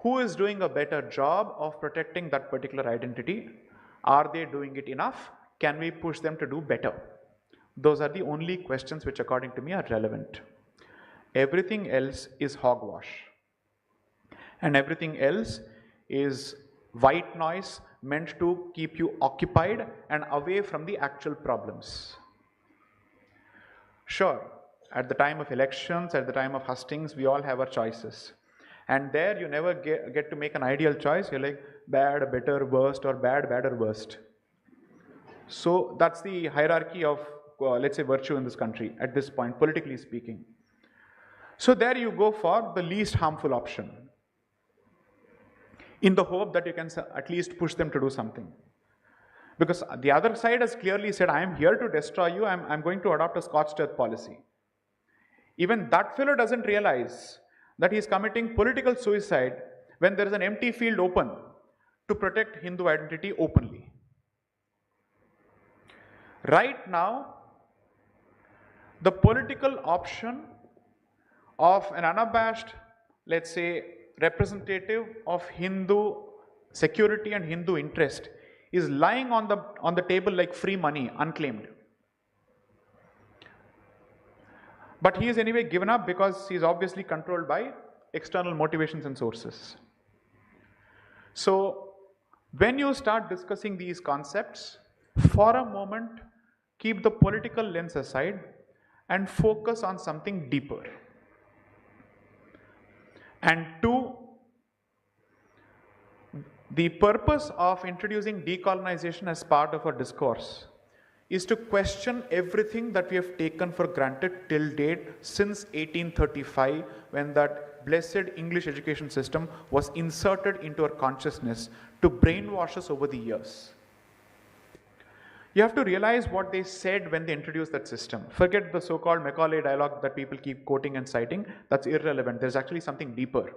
Who is doing a better job of protecting that particular identity? Are they doing it enough? Can we push them to do better? Those are the only questions which, according to me, are relevant. Everything else is hogwash. And everything else is white noise meant to keep you occupied and away from the actual problems. Sure, at the time of elections, at the time of hustings, we all have our choices. And there you never get to make an ideal choice. You're like bad, better, worst, or bad, better, worst. So that's the hierarchy of, let's say, virtue in this country at this point, politically speaking. So there you go for the least harmful option, in the hope that you can at least push them to do something. Because the other side has clearly said, I am here to destroy you, I'm going to adopt a scorched earth policy. Even that fellow doesn't realize that he is committing political suicide when there is an empty field open to protect Hindu identity openly. Right now, the political option of an unabashed, let's say, representative of Hindu security and Hindu interest is lying on the table like free money, unclaimed. But he is anyway given up because he is obviously controlled by external motivations and sources. So, when you start discussing these concepts, for a moment, keep the political lens aside and focus on something deeper. And two, the purpose of introducing decolonization as part of our discourse is to question everything that we have taken for granted till date since 1835, when that blessed English education system was inserted into our consciousness to brainwash us over the years. You have to realize what they said when they introduced that system. Forget the so-called Macaulay dialogue that people keep quoting and citing. That's irrelevant. There's actually something deeper.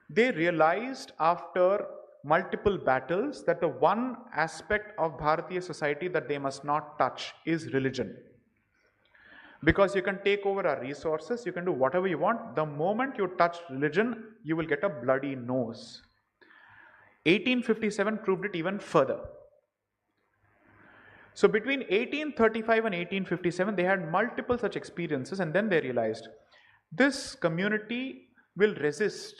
They realized after multiple battles that the one aspect of Bharatiya society that they must not touch is religion. Because you can take over our resources, you can do whatever you want. The moment you touch religion, you will get a bloody nose. 1857 proved it even further. So between 1835 and 1857, they had multiple such experiences, and then they realized this community will resist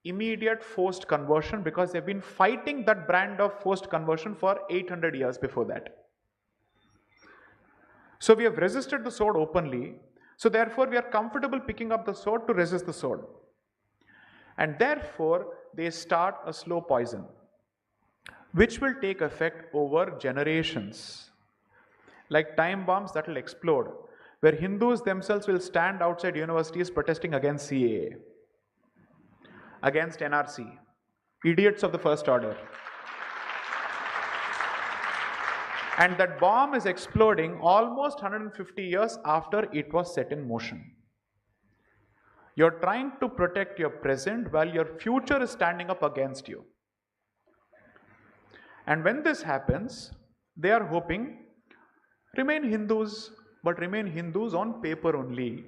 immediate forced conversion because they've been fighting that brand of forced conversion for 800 years before that. So we have resisted the sword openly, so therefore we are comfortable picking up the sword to resist the sword. And therefore they start a slow poison, which will take effect over generations. Like time bombs that will explode, where Hindus themselves will stand outside universities protesting against CAA, against NRC, idiots of the first order. And that bomb is exploding almost 150 years after it was set in motion. You're trying to protect your present while your future is standing up against you. And when this happens, they are hoping, remain Hindus, but remain Hindus on paper only.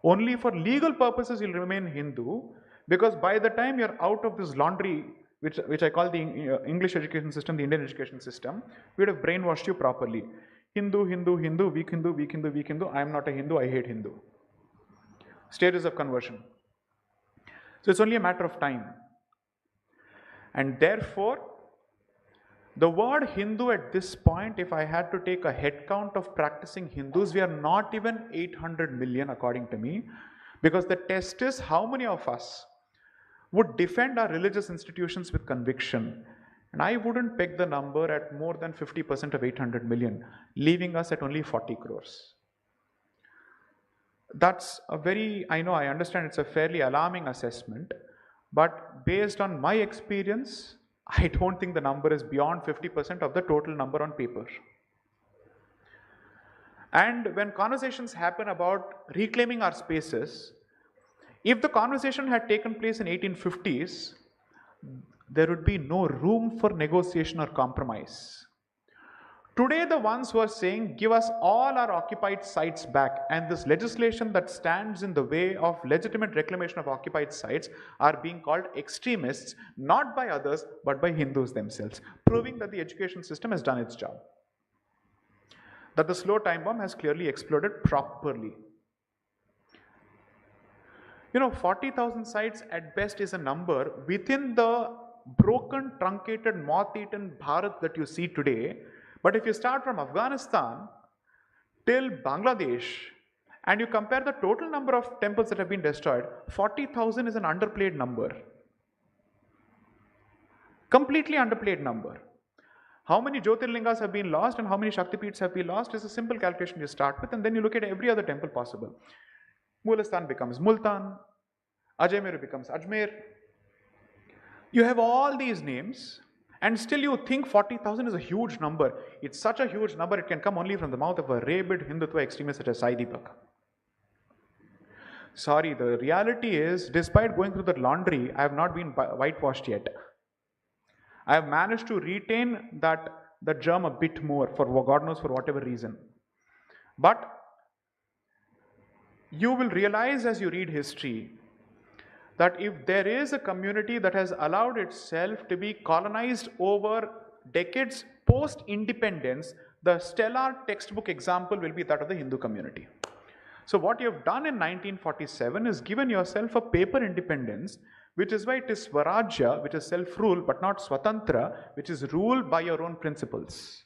Only for legal purposes you'll remain Hindu, because by the time you're out of this laundry, which I call the English education system, the Indian education system, we would have brainwashed you properly. Hindu, Hindu, Hindu, weak Hindu, weak Hindu, weak Hindu. I am not a Hindu, I hate Hindu. Stages of conversion. So it's only a matter of time. And therefore, the word Hindu at this point, if I had to take a head count of practicing Hindus, we are not even 800 million according to me, because the test is how many of us would defend our religious institutions with conviction. And I wouldn't peg the number at more than 50% of 800 million, leaving us at only 40 crores. That's a very, I know, I understand it's a fairly alarming assessment, but based on my experience, I don't think the number is beyond 50% of the total number on paper. And when conversations happen about reclaiming our spaces, if the conversation had taken place in 1850s, there would be no room for negotiation or compromise. Today, the ones who are saying, give us all our occupied sites back, and this legislation that stands in the way of legitimate reclamation of occupied sites are being called extremists, not by others, but by Hindus themselves, proving that the education system has done its job. That the slow time bomb has clearly exploded properly. 40,000 sites at best is a number within the broken, truncated, moth-eaten Bharat that you see today. But if you start from Afghanistan till Bangladesh and you compare the total number of temples that have been destroyed, 40,000 is an underplayed number. Completely underplayed number. How many Jyotirlingas have been lost and how many Shaktipeeths have been lost is a simple calculation you start with, and then you look at every other temple possible. Mulastan becomes Multan, Ajmer becomes Ajmer. You have all these names, and still you think 40,000 is a huge number. It's such a huge number, it can come only from the mouth of a rabid Hindutva extremist such as Sai Deepak. Sorry, the reality is, despite going through the laundry, I have not been whitewashed yet. I have managed to retain that germ a bit more, for God knows for whatever reason. But you will realize as you read history that if there is a community that has allowed itself to be colonized over decades post-independence, the stellar textbook example will be that of the Hindu community. So what you have done in 1947 is given yourself a paper independence, which is why it is Swarajya, which is self-rule, but not Swatantra, which is ruled by your own principles.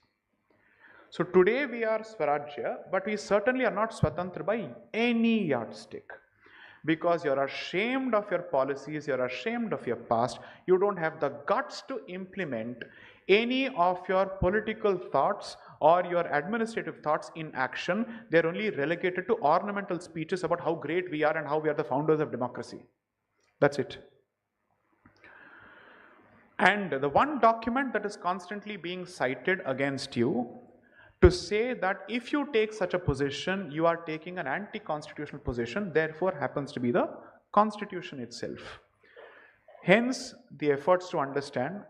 So today we are Swarajya, but we certainly are not Swatantra by any yardstick. Because you're ashamed of your policies, you're ashamed of your past, you don't have the guts to implement any of your political thoughts or your administrative thoughts in action. They're only relegated to ornamental speeches about how great we are and how we are the founders of democracy. That's it. And the one document that is constantly being cited against you to say that if you take such a position, you are taking an anti-constitutional position, therefore happens to be the Constitution itself. Hence, the efforts to understand,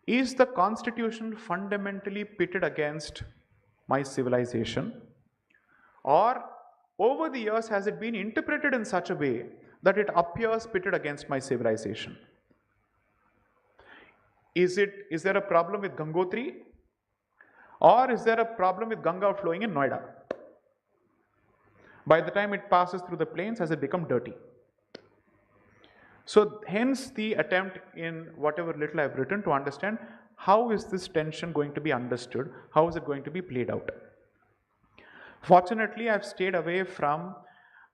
is the Constitution fundamentally pitted against my civilization? Or over the years, has it been interpreted in such a way that it appears pitted against my civilization? Is there a problem with Gangotri? Or is there a problem with Ganga flowing in Noida? By the time it passes through the plains, has it become dirty? So hence the attempt in whatever little I've written to understand how is this tension going to be understood, how is it going to be played out. Fortunately, I've stayed away from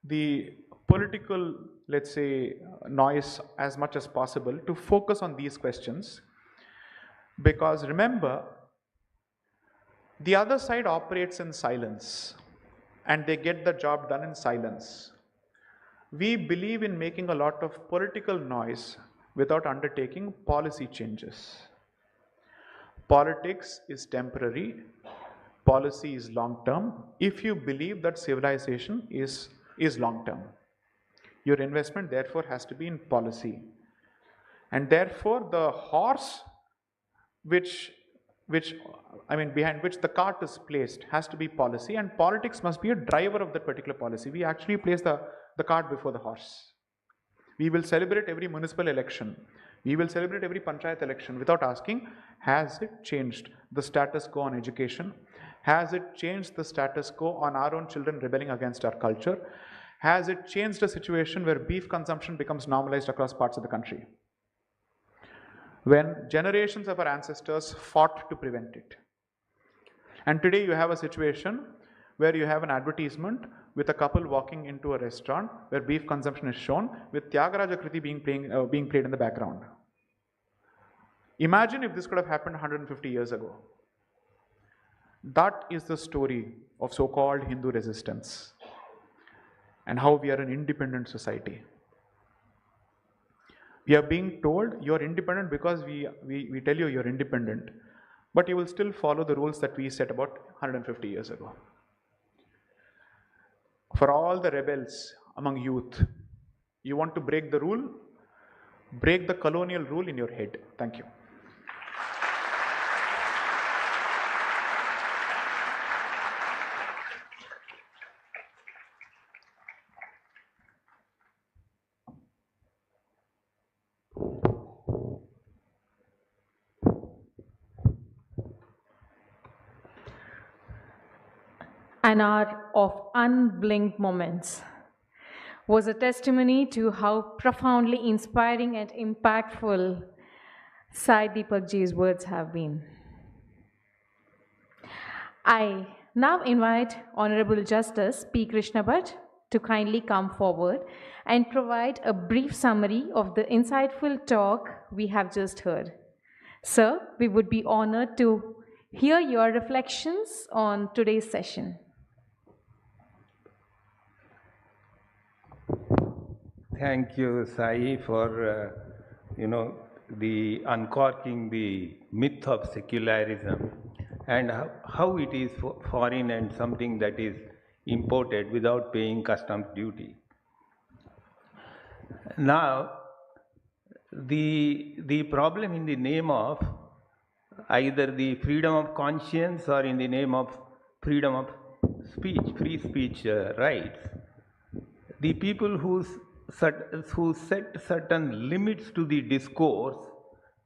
the political, let's say, noise as much as possible to focus on these questions, because remember, the other side operates in silence and they get the job done in silence. We believe in making a lot of political noise without undertaking policy changes. Politics is temporary, policy is long-term, if you believe that civilization is long-term. Your investment therefore has to be in policy. And therefore the horse behind which the cart is placed has to be policy, and politics must be a driver of that particular policy. We actually place the cart before the horse. We will celebrate every municipal election. We will celebrate every panchayat election without asking, has it changed the status quo on education? Has it changed the status quo on our own children rebelling against our culture? Has it changed a situation where beef consumption becomes normalized across parts of the country, when generations of our ancestors fought to prevent it? And today you have a situation where you have an advertisement with a couple walking into a restaurant where beef consumption is shown, with Tyagaraja Kriti being played in the background. Imagine if this could have happened 150 years ago. That is the story of so-called Hindu resistance and how we are an independent society. We are being told you are independent because we tell you are independent, but you will still follow the rules that we set about 150 years ago. For all the rebels among youth, you want to break the rule? Break the colonial rule in your head. Thank you. An hour of unblinked moments was a testimony to how profoundly inspiring and impactful Sai Deepak ji's words have been. I now invite Honorable Justice P. Krishna Bhatt to kindly come forward and provide a brief summary of the insightful talk we have just heard. Sir, we would be honored to hear your reflections on today's session. Thank you, Sai, for the uncorking the myth of secularism and how it is foreign and something that is imported without paying customs duty. Now, the problem in the name of either the freedom of conscience or in the name of freedom of speech, free speech rights, the people who set certain limits to the discourse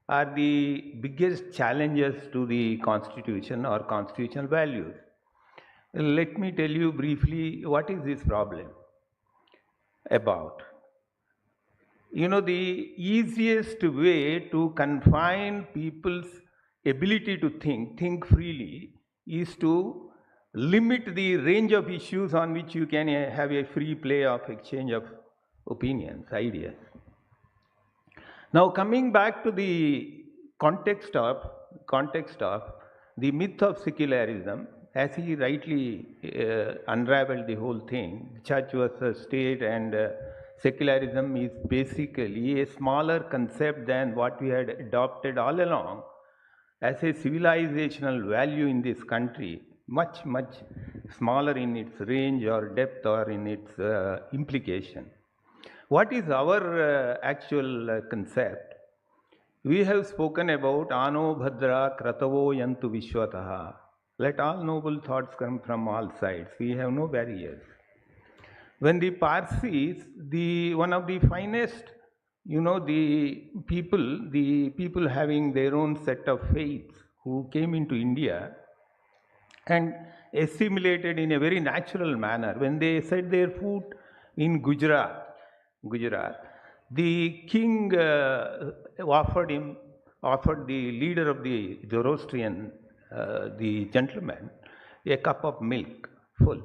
are the biggest challenges to the constitution or constitutional values. Let me tell you briefly what is this problem about. You know, the easiest way to confine people's ability to think freely, is to limit the range of issues on which you can have a free play of exchange of opinions, ideas. Now, coming back to the context of the myth of secularism, as he rightly unraveled the whole thing, church versus state, and secularism is basically a smaller concept than what we had adopted all along as a civilizational value in this country, much, much smaller in its range or depth or in its implication. What is our actual concept? We have spoken about Ano Bhadra Kratavo Yantu Vishwataha. Let all noble thoughts come from all sides. We have no barriers. When the Parsis, one of the finest, you know, the people having their own set of faiths who came into India and assimilated in a very natural manner. When they set their foot in Gujarat, the king offered the leader of the Zoroastrian, the gentleman, a cup of milk full.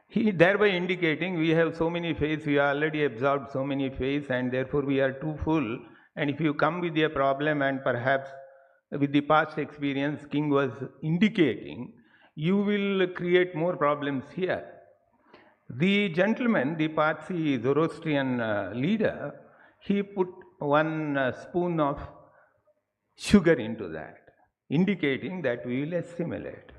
He thereby indicating, we have so many faiths, we already absorbed so many faiths, and therefore we are too full. And if you come with a problem, and perhaps with the past experience, king was indicating, you will create more problems here. The gentleman, the Parsi Zoroastrian leader, he put one spoon of sugar into that, indicating that we will assimilate.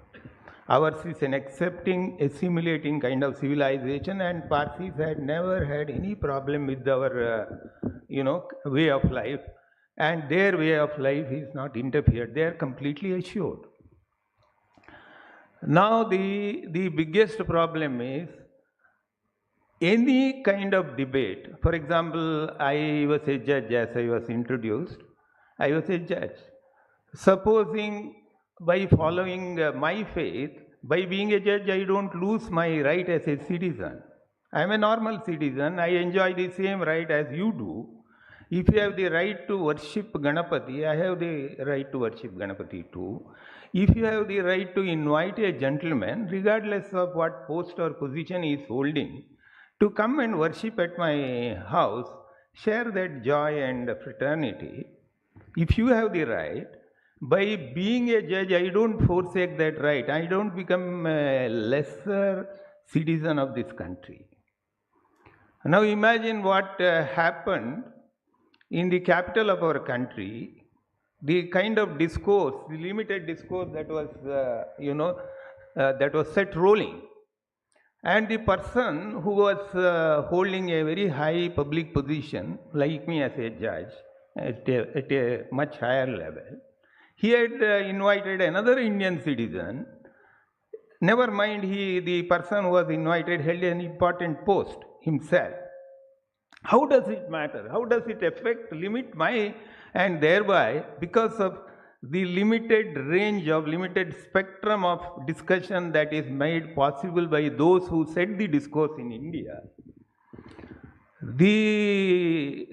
Ours is an accepting, assimilating kind of civilization, and Parsis had never had any problem with our, way of life, and their way of life is not interfered. They are completely assured. Now, the biggest problem is any kind of debate. For example, I was a judge as I was introduced. I was a judge. Supposing by following my faith, by being a judge, I don't lose my right as a citizen. I am a normal citizen. I enjoy the same right as you do. If you have the right to worship Ganapati, I have the right to worship Ganapati too. If you have the right to invite a gentleman, regardless of what post or position he is holding, to come and worship at my house, share that joy and fraternity. If you have the right, by being a judge, I don't forsake that right. I don't become a lesser citizen of this country. Now imagine what happened in the capital of our country, the kind of discourse, the limited discourse that was, that was set rolling. And the person who was holding a very high public position, like me as a judge, at a much higher level, he had invited another Indian citizen. Never mind, the person who was invited held an important post himself. How does it matter? How does it limit my, and thereby, because of the limited range of, limited spectrum of discussion that is made possible by those who set the discourse in India, the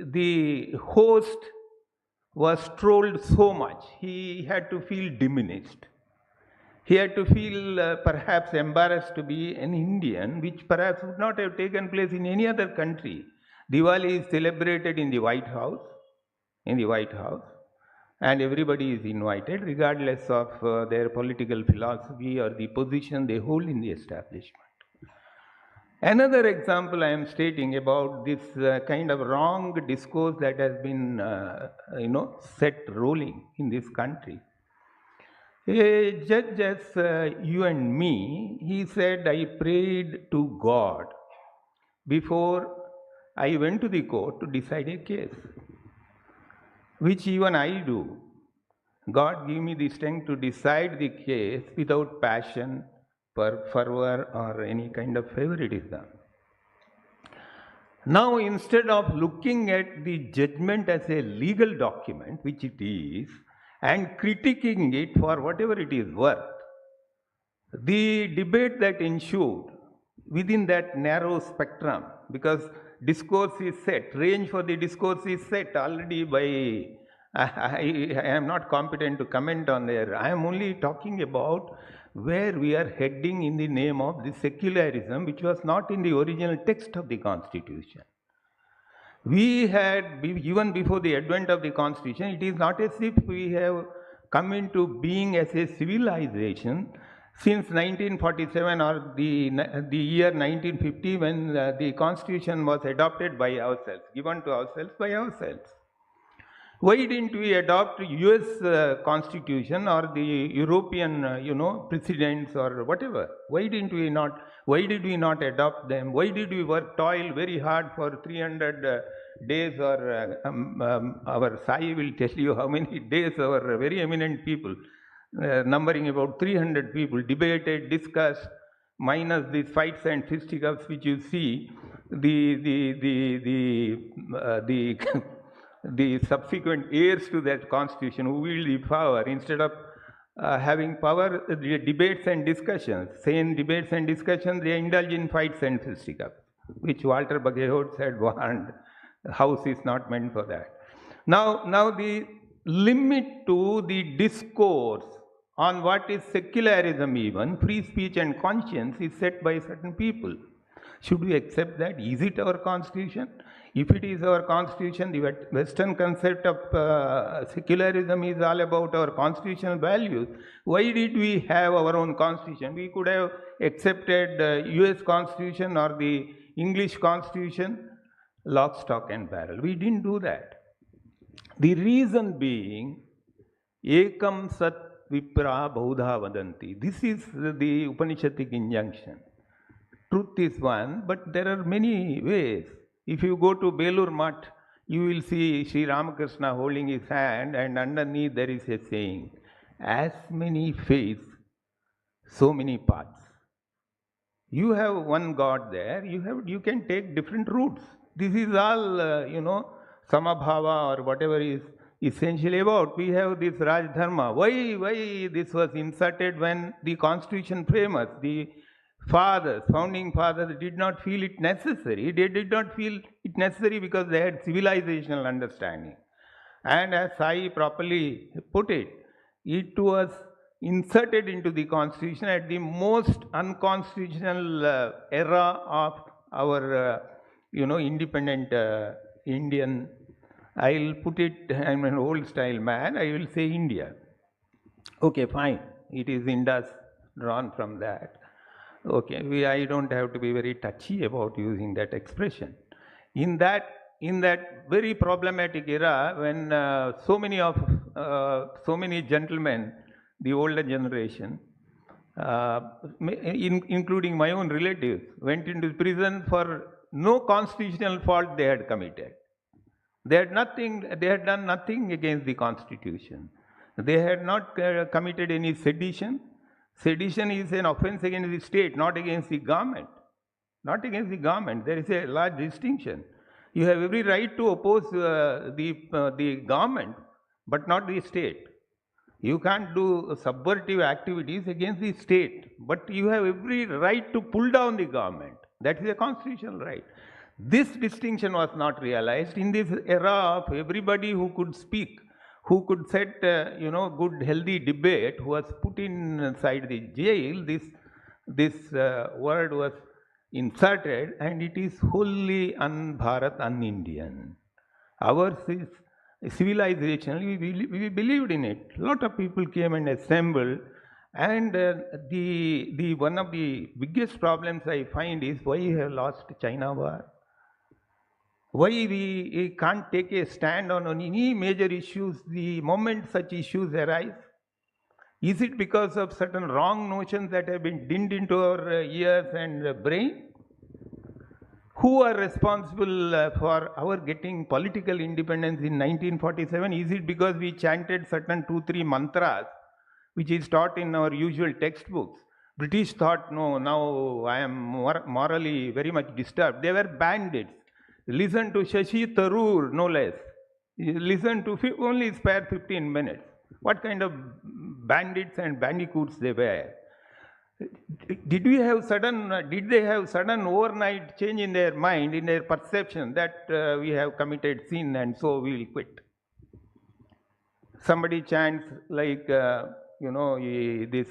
host was trolled so much, he had to feel diminished. He had to feel perhaps embarrassed to be an Indian, which perhaps would not have taken place in any other country. Diwali is celebrated in the White House, and everybody is invited, regardless of their political philosophy or the position they hold in the establishment. Another example I am stating about this kind of wrong discourse that has been, set rolling in this country. A judge as you and me, he said, I prayed to God before I went to the court to decide a case, which even I do. God give me the strength to decide the case without passion, fervor, or any kind of favoritism. Now, instead of looking at the judgment as a legal document, which it is, and critiquing it for whatever it is worth, the debate that ensued within that narrow spectrum, because discourse is set, range for the discourse is set already by, I am not competent to comment on there. I am only talking about where we are heading in the name of the secularism, which was not in the original text of the Constitution. We had, even before the advent of the Constitution, it is not as if we have come into being as a civilization since 1947 or the year 1950, when the Constitution was adopted by ourselves, given to ourselves by ourselves. Why didn't we adopt US Constitution or the European, precedents or whatever? Why did we not adopt them? Why did we toil very hard for 300 days, or our Sai will tell you how many days our very eminent people, numbering about 300 people, debated, discussed, minus these fights and fisticuffs which you see, the subsequent heirs to that constitution who wield the power, instead of having power, the debates and discussions, sane debates and discussions, they indulge in fights and fisticuffs, which Walter Bagehot had warned, house is not meant for that. Now the limit to the discourse on what is secularism, even free speech and conscience, is set by certain people. Should we accept that? Is it our constitution? If it is our constitution, the Western concept of secularism is all about our constitutional values. Why did we have our own constitution? We could have accepted US constitution or the English constitution, lock, stock and barrel. We didn't do that. The reason being, ekam sat vipra bahudha vadanti. This is the Upanishadic injunction. Truth is one, but there are many ways. If you go to Belur Mutt, you will see Sri Ramakrishna holding his hand, and underneath there is a saying, as many faiths, so many paths. You have one God there, you can take different routes. This is all, samabhava or whatever is essentially about. We have this DHARMA. Why this was inserted when the Constitution framers, the founding fathers did not feel it necessary. They did not feel it necessary because they had civilizational understanding. And as Sai properly put it, it was inserted into the Constitution at the most unconstitutional era of our, independent Indian. I'll put it, I'm an old style man, I will say India. Okay, fine. It is Indus, drawn from that. Okay, I don't have to be very touchy about using that expression. In that very problematic era, when so many gentlemen, the older generation, including my own relatives, went into prison for no constitutional fault they had committed. They had done nothing against the Constitution. They had not committed any sedition. Sedition is an offense against the state, not against the government. Not against the government. There is a large distinction. You have every right to oppose the government, but not the state. You can't do subversive activities against the state, but you have every right to pull down the government. That is a constitutional right. This distinction was not realized in this era of everybody who could speak, who could set, good, healthy debate, who was put inside the jail. This word was inserted, and it is wholly un-Bharat, un-Indian. Ours is civilization. We believed in it. A lot of people came and assembled, and the one of the biggest problems I find is why we have lost China war. Why we can't take a stand on any major issues the moment such issues arise? Is it because of certain wrong notions that have been dinned into our ears and brain? who are responsible for our getting political independence in 1947? Is it because we chanted certain 2-3 mantras, which is taught in our usual textbooks? British thought, no, now I am morally very much disturbed. They were bandits. Listen to Shashi Tharoor, no less. Listen to only spare 15 minutes. What kind of bandits and bandicoots they were? Did they have sudden overnight change in their mind, in their perception that we have committed sin and so we will quit? Somebody chants like, this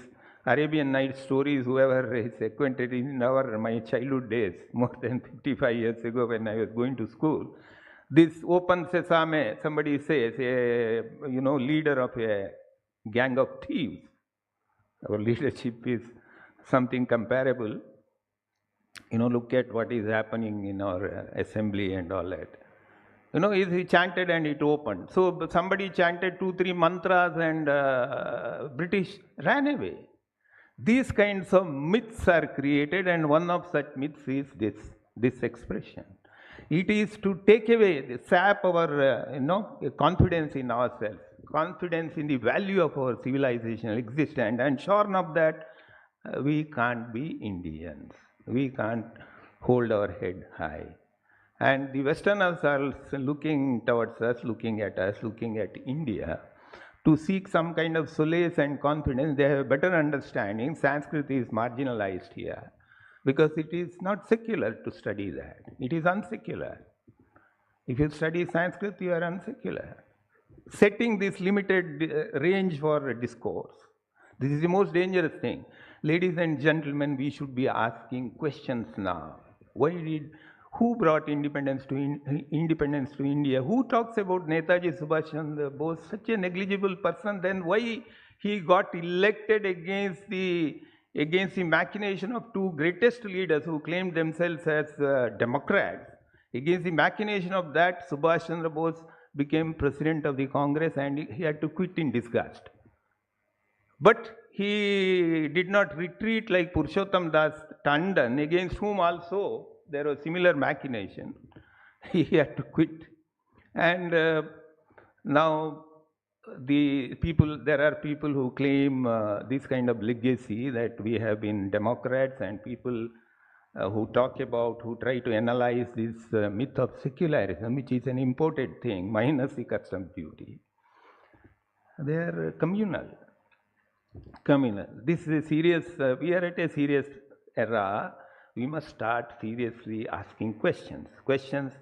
Arabian Nights stories, whoever is acquainted in my childhood days, more than 55 years ago when I was going to school. This open sesame, somebody says, leader of a gang of thieves. Our leadership is something comparable. Look at what is happening in our assembly and all that. He chanted and it opened. So somebody chanted 2-3 mantras and British ran away. These kinds of myths are created, and one of such myths is this expression. It is to take away, sap our confidence in ourselves, confidence in the value of our civilizational existence, and shorn of that, we can't be Indians. We can't hold our head high. And the Westerners are looking towards us, looking at us, looking at India, to seek some kind of solace and confidence. They have a better understanding. Sanskrit is marginalized here because it is not secular to study that. It is unsecular. If you study Sanskrit, you are unsecular. Setting this limited range for discourse. This is the most dangerous thing. Ladies and gentlemen, we should be asking questions now. Who brought independence to India? Who talks about Netaji Subhash Chandra Bose, such a negligible person? Then why he got elected against the machination of two greatest leaders who claimed themselves as Democrats? Against the machination of that, Subhash Chandra Bose became president of the Congress and he had to quit in disgust. But he did not retreat like Purushottam Das Tandon, against whom also there was similar machination. He had to quit. And now there are people who claim this kind of legacy, that we have been Democrats, and people who try to analyze this myth of secularism, which is an imported thing, minus the customs duty. They are communal. This is a serious, we are at a serious era. We must start seriously asking questions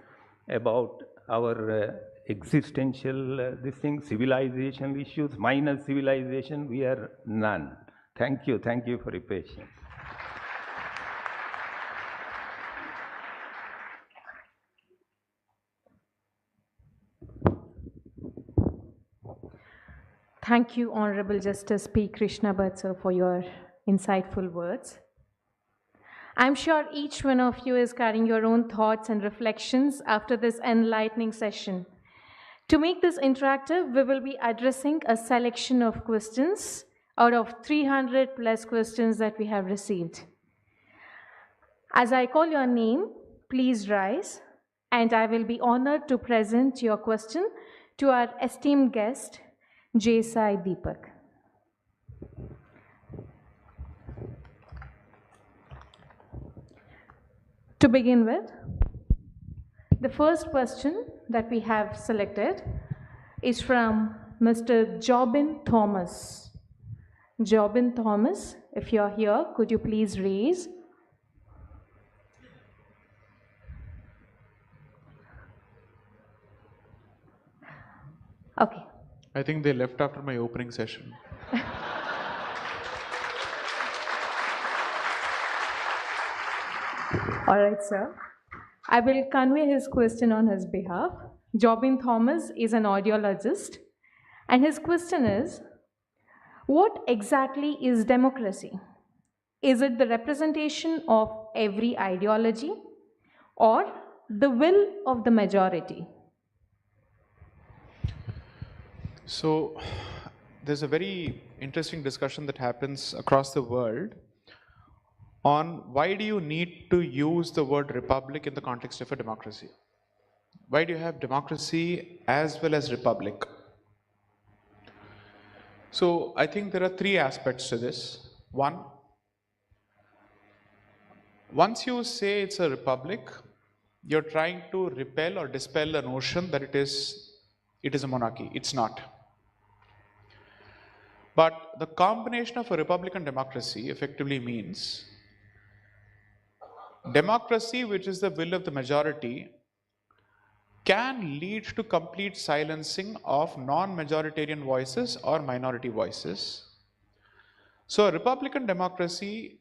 about our existential, civilization issues. Minus civilization, we are none. Thank you for your patience. Thank you, Honorable Justice P. Krishna Bhatt, sir, for your insightful words. I'm sure each one of you is carrying your own thoughts and reflections after this enlightening session. To make this interactive, we will be addressing a selection of questions out of 300 plus questions that we have received. As I call your name, please rise, and I will be honored to present your question to our esteemed guest, J. Sai Deepak. To begin with, the first question that we have selected is from Mr. Jobin Thomas. Jobin Thomas, if you're here, could you please raise? Okay. I think they left after my opening session. All right, sir. I will convey his question on his behalf. Jobin Thomas is an audiologist, and his question is, what exactly is democracy? Is it the representation of every ideology or the will of the majority? So, there's a very interesting discussion that happens across the world on why do you need to use the word republic in the context of a democracy? Why do you have democracy as well as republic? So I think there are three aspects to this. One, once you say it's a republic, you're trying to repel or dispel the notion that it is a monarchy. It's not. But the combination of a republic and democracy effectively means democracy, which is the will of the majority, can lead to complete silencing of non-majoritarian voices or minority voices. So a Republican democracy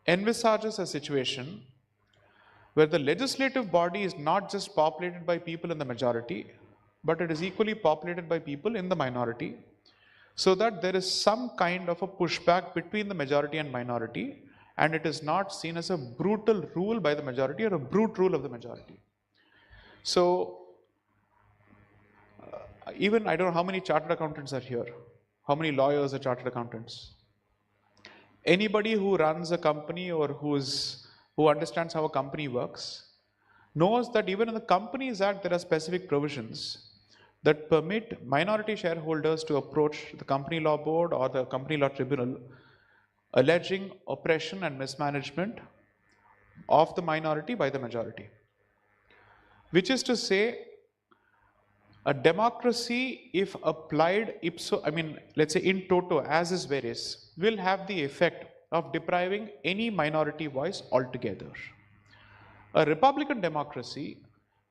envisages a situation where the legislative body is not just populated by people in the majority, but it is equally populated by people in the minority, so that there is some kind of a pushback between the majority and minority, and it is not seen as a brutal rule by the majority or a brute rule of the majority. So, even I don't know how many chartered accountants are here, how many lawyers are chartered accountants. Anybody who runs a company or who understands how a company works knows that even in the Companies Act there are specific provisions that permit minority shareholders to approach the company law board or the company law tribunal alleging oppression and mismanagement of the minority by the majority. Which is to say, a democracy, if applied let's say in toto, as is various, will have the effect of depriving any minority voice altogether. A Republican democracy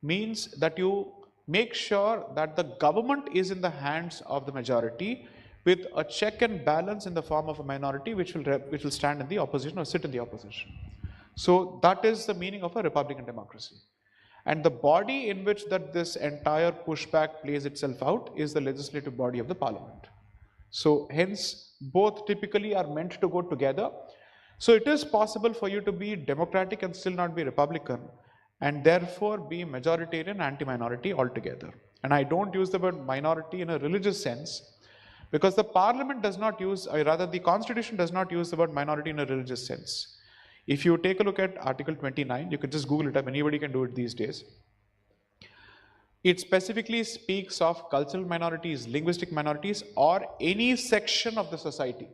means that you make sure that the government is in the hands of the majority with a check and balance in the form of a minority which will stand in the opposition or sit in the opposition. So that is the meaning of a Republican democracy. And the body in which this entire pushback plays itself out is the legislative body of the parliament. So hence, both typically are meant to go together. So it is possible for you to be democratic and still not be Republican, and therefore be majoritarian, anti-minority altogether. And I don't use the word minority in a religious sense, because the parliament does not use, or rather the constitution does not use the word minority in a religious sense. If you take a look at Article 29, you can just Google it up, anybody can do it these days. It specifically speaks of cultural minorities, linguistic minorities, or any section of the society.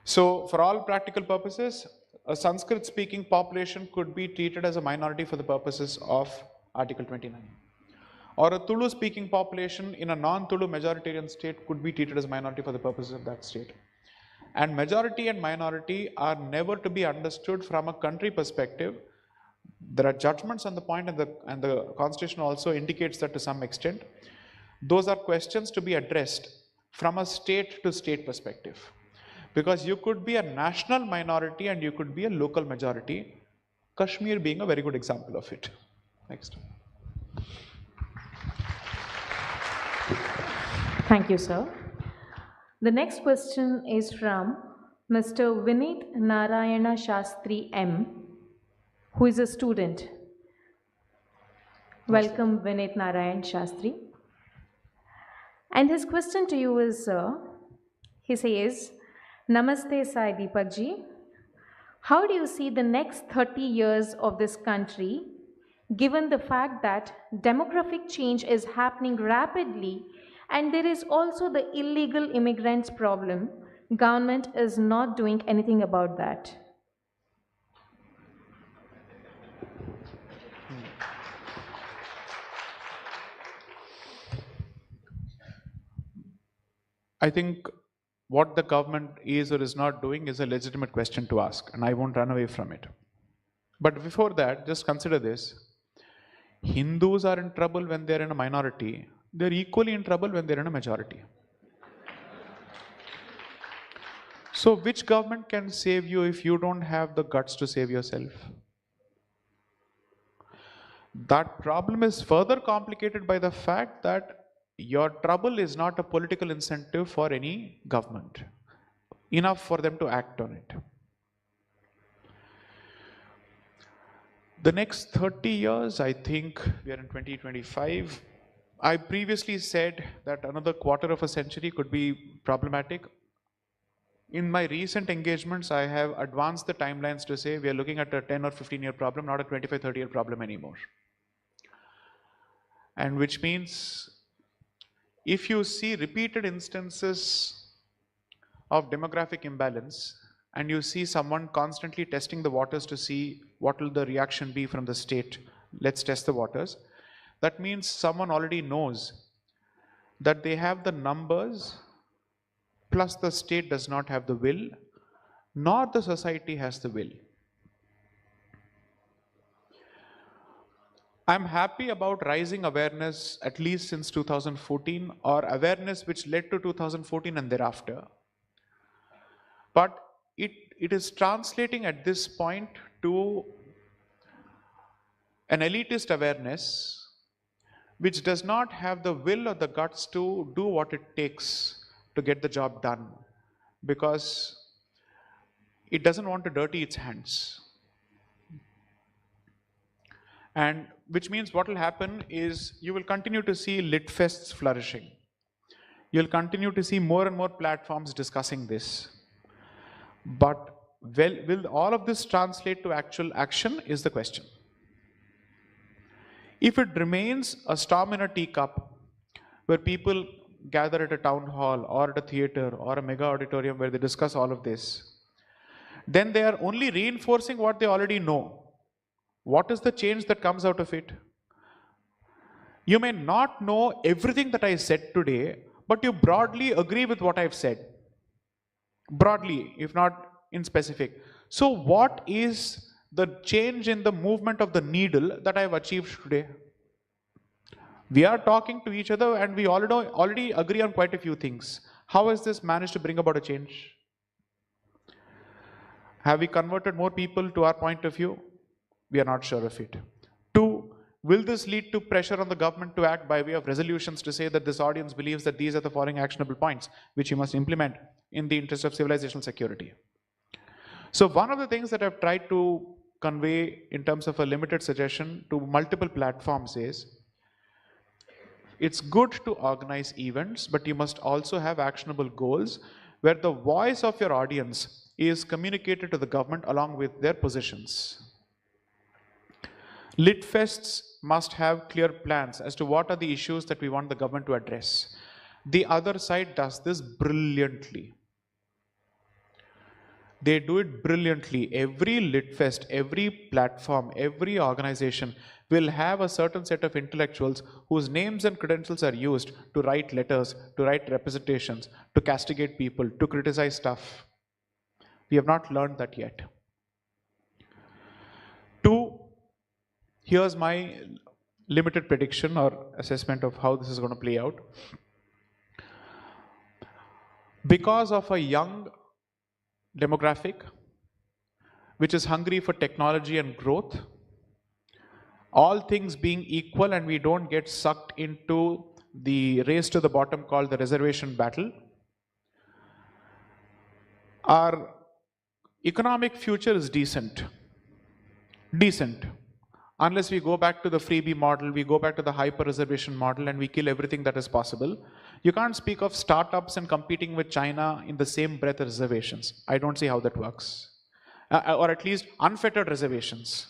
So for all practical purposes, a Sanskrit speaking population could be treated as a minority for the purposes of Article 29. Or a Tulu speaking population in a non-Tulu majoritarian state could be treated as a minority for the purposes of that state. And majority and minority are never to be understood from a country perspective. There are judgments on the point, and the constitution also indicates that to some extent. Those are questions to be addressed from a state to state perspective. Because you could be a national minority and you could be a local majority, Kashmir being a very good example of it. Next. Thank you, sir. The next question is from Mr. Vinit Narayana Shastri M, who is a student. Welcome, Vinit Narayan Shastri. And his question to you is, he says, Namaste Sai Deepak ji. How do you see the next 30 years of this country, given the fact that demographic change is happening rapidly and there is also the illegal immigrants problem? Government is not doing anything about that. I think what the government is or is not doing is a legitimate question to ask, and I won't run away from it. But before that, just consider this. Hindus are in trouble when they're in a minority. They're equally in trouble when they're in a majority. So which government can save you if you don't have the guts to save yourself? That problem is further complicated by the fact that your trouble is not a political incentive for any government, enough for them to act on it. The next 30 years, I think we are in 2025. I previously said that another quarter of a century could be problematic. in my recent engagements, I have advanced the timelines to say we are looking at a 10 or 15-year problem, not a 25, 30-year problem anymore. And which means if you see repeated instances of demographic imbalance and you see someone constantly testing the waters to see what will the reaction be from the state, let's test the waters, that means someone already knows that they have the numbers plus the state does not have the will, nor the society has the will. I'm happy about rising awareness at least since 2014, or awareness which led to 2014 and thereafter. But it is translating at this point to an elitist awareness which does not have the will or the guts to do what it takes to get the job done, because it doesn't want to dirty its hands. And which means what will happen is you will continue to see lit fests flourishing. You'll continue to see more and more platforms discussing this. But will all of this translate to actual action is the question. If it remains a storm in a teacup, where people gather at a town hall or at a theater or a mega auditorium where they discuss all of this, then they are only reinforcing what they already know. What is the change that comes out of it? You may not know everything that I said today, but you broadly agree with what I've said. Broadly, if not in specific. So what is the change in the movement of the needle that I've achieved today? We are talking to each other and we already agree on quite a few things. How has this managed to bring about a change? Have we converted more people to our point of view? We are not sure of it. 2, will this lead to pressure on the government to act by way of resolutions to say that this audience believes that these are the following actionable points which you must implement in the interest of civilizational security? So one of the things that I've tried to convey in terms of a limited suggestion to multiple platforms is, it's good to organize events, but you must also have actionable goals where the voice of your audience is communicated to the government along with their positions. Lit fests must have clear plans as to what are the issues that we want the government to address. The other side does this brilliantly. They do it brilliantly. Every lit fest, every platform, every organization will have a certain set of intellectuals whose names and credentials are used to write letters, to write representations, to castigate people, to criticize stuff. We have not learned that yet. 2, here's my limited prediction or assessment of how this is going to play out. Because of a young demographic which is hungry for technology and growth, all things being equal and we don't get sucked into the race to the bottom called the reservation battle, our economic future is decent. Unless we go back to the freebie model, we go back to the hyper-reservation model and we kill everything that is possible. You can't speak of startups and competing with China in the same breath as reservations. I don't see how that works. Or at least unfettered reservations.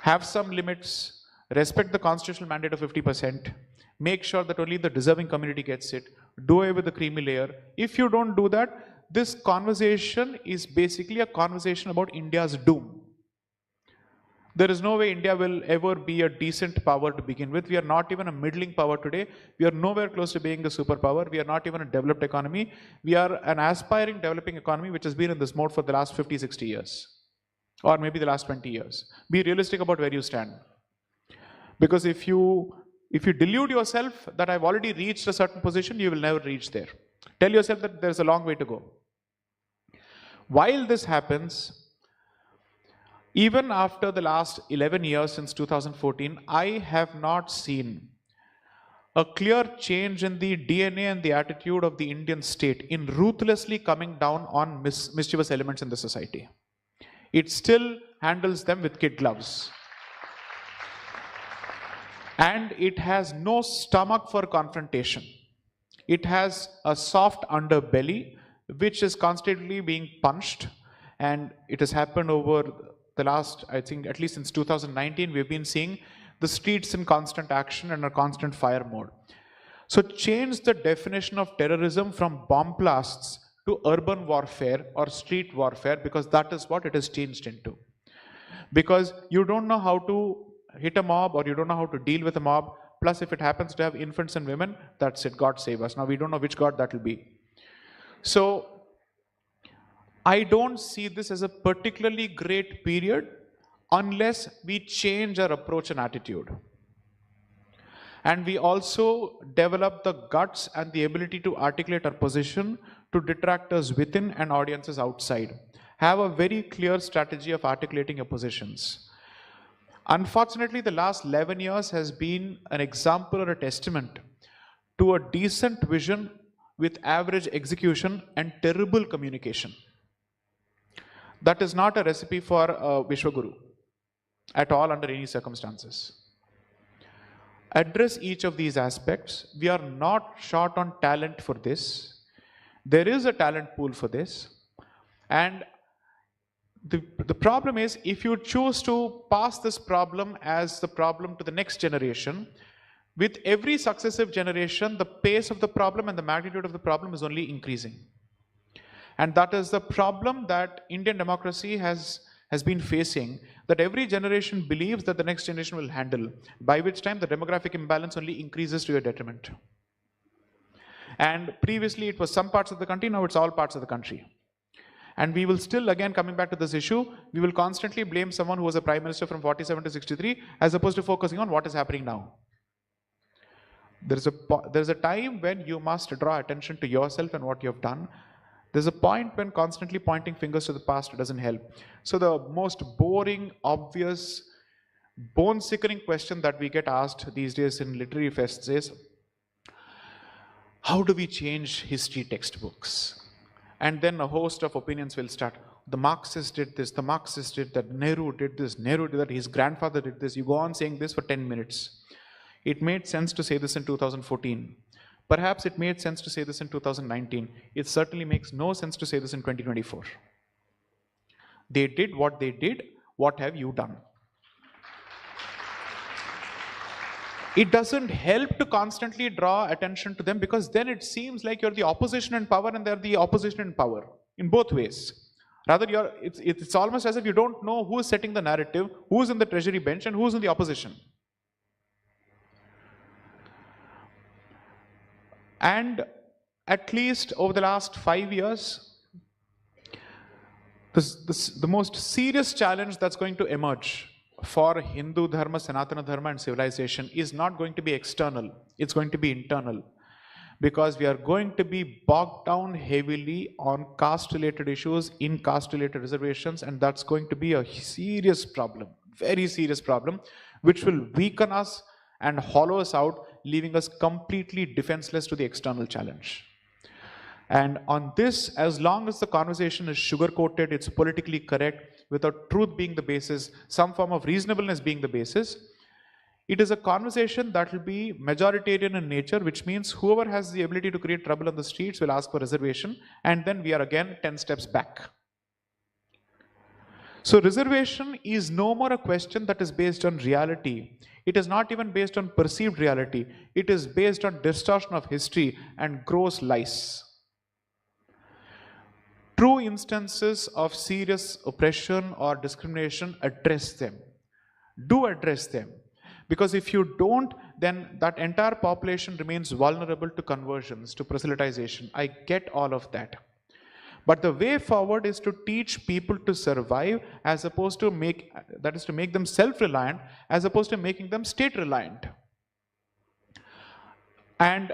Have some limits, respect the constitutional mandate of 50%, make sure that only the deserving community gets it, do away with the creamy layer. If you don't do that, this conversation is basically a conversation about India's doom. There is no way India will ever be a decent power to begin with. We are not even a middling power today. We are nowhere close to being a superpower. We are not even a developed economy. We are an aspiring developing economy which has been in this mode for the last 50, 60 years. Or maybe the last 20 years. Be realistic about where you stand. Because if you delude yourself that I've already reached a certain position, you will never reach there. Tell yourself that there's a long way to go. While this happens, even after the last 11 years since 2014, I have not seen a clear change in the DNA and the attitude of the Indian state in ruthlessly coming down on mischievous elements in the society. It still handles them with kid gloves. And it has no stomach for confrontation. It has a soft underbelly which is constantly being punched, and it has happened over the last, I think, at least since 2019, we've been seeing the streets in constant action and a constant fire mode. So change the definition of terrorism from bomb blasts to urban warfare or street warfare, because that is what it has changed into. Because you don't know how to hit a mob, or you don't know how to deal with a mob, plus if it happens to have infants and women, that's it, God save us. Now we don't know which God that will be. So I don't see this as a particularly great period unless we change our approach and attitude. And we also develop the guts and the ability to articulate our position to detractors within and audiences outside. Have a very clear strategy of articulating your positions. Unfortunately, the last 11 years has been an example or a testament to a decent vision with average execution and terrible communication. That is not a recipe for a Vishwaguru at all under any circumstances. Address each of these aspects. We are not short on talent for this. There is a talent pool for this. And the problem is, if you choose to pass this problem as the problem to the next generation, with every successive generation, the pace of the problem and the magnitude of the problem is only increasing. And that is the problem that Indian democracy has been facing, that every generation believes that the next generation will handle, by which time the demographic imbalance only increases to your detriment. And previously it was some parts of the country, now it's all parts of the country. And we will still, again, coming back to this issue, we will constantly blame someone who was a prime minister from 47 to 63, as opposed to focusing on what is happening now. There's a time when you must draw attention to yourself and what you have done. There's a point when constantly pointing fingers to the past doesn't help. So the most boring, obvious, bone-sickening question that we get asked these days in literary fests is, how do we change history textbooks? And then a host of opinions will start. The Marxists did this, the Marxists did that, Nehru did this, Nehru did that, his grandfather did this. You go on saying this for 10 minutes. It made sense to say this in 2014. Perhaps it made sense to say this in 2019. It certainly makes no sense to say this in 2024. They did what they did. What have you done? It doesn't help to constantly draw attention to them, because then it seems like you're the opposition in power and they're the opposition in power in both ways. Rather, it's almost as if you don't know who is setting the narrative, who's in the treasury bench and who's in the opposition. And at least over the last 5 years, the most serious challenge that's going to emerge for Hindu Dharma, Sanatana Dharma and civilization is not going to be external, it's going to be internal. Because we are going to be bogged down heavily on caste-related issues, in caste-related reservations, and that's going to be a serious problem, very serious problem, which will weaken us and hollow us out, leaving us completely defenseless to the external challenge. And on this, as long as the conversation is sugar-coated, it's politically correct, without truth being the basis, some form of reasonableness being the basis, it is a conversation that will be majoritarian in nature, which means whoever has the ability to create trouble on the streets will ask for reservation, and then we are again 10 steps back. So reservation is no more a question that is based on reality. It is not even based on perceived reality. It is based on distortion of history and gross lies. True instances of serious oppression or discrimination, address them. Do address them. Because if you don't, then that entire population remains vulnerable to conversions, to proselytization. I get all of that. But the way forward is to teach people to survive, as opposed to make them self-reliant, as opposed to making them state-reliant. And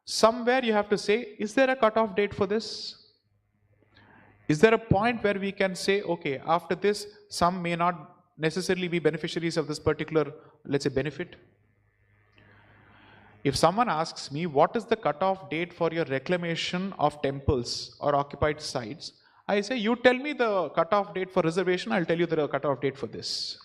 somewhere you have to say, is there a cutoff date for this? Is there a point where we can say, okay, after this, some may not necessarily be beneficiaries of this particular, let's say, benefit? If someone asks me, what is the cutoff date for your reclamation of temples or occupied sites? I say, you tell me the cutoff date for reservation, I'll tell you the cutoff date for this.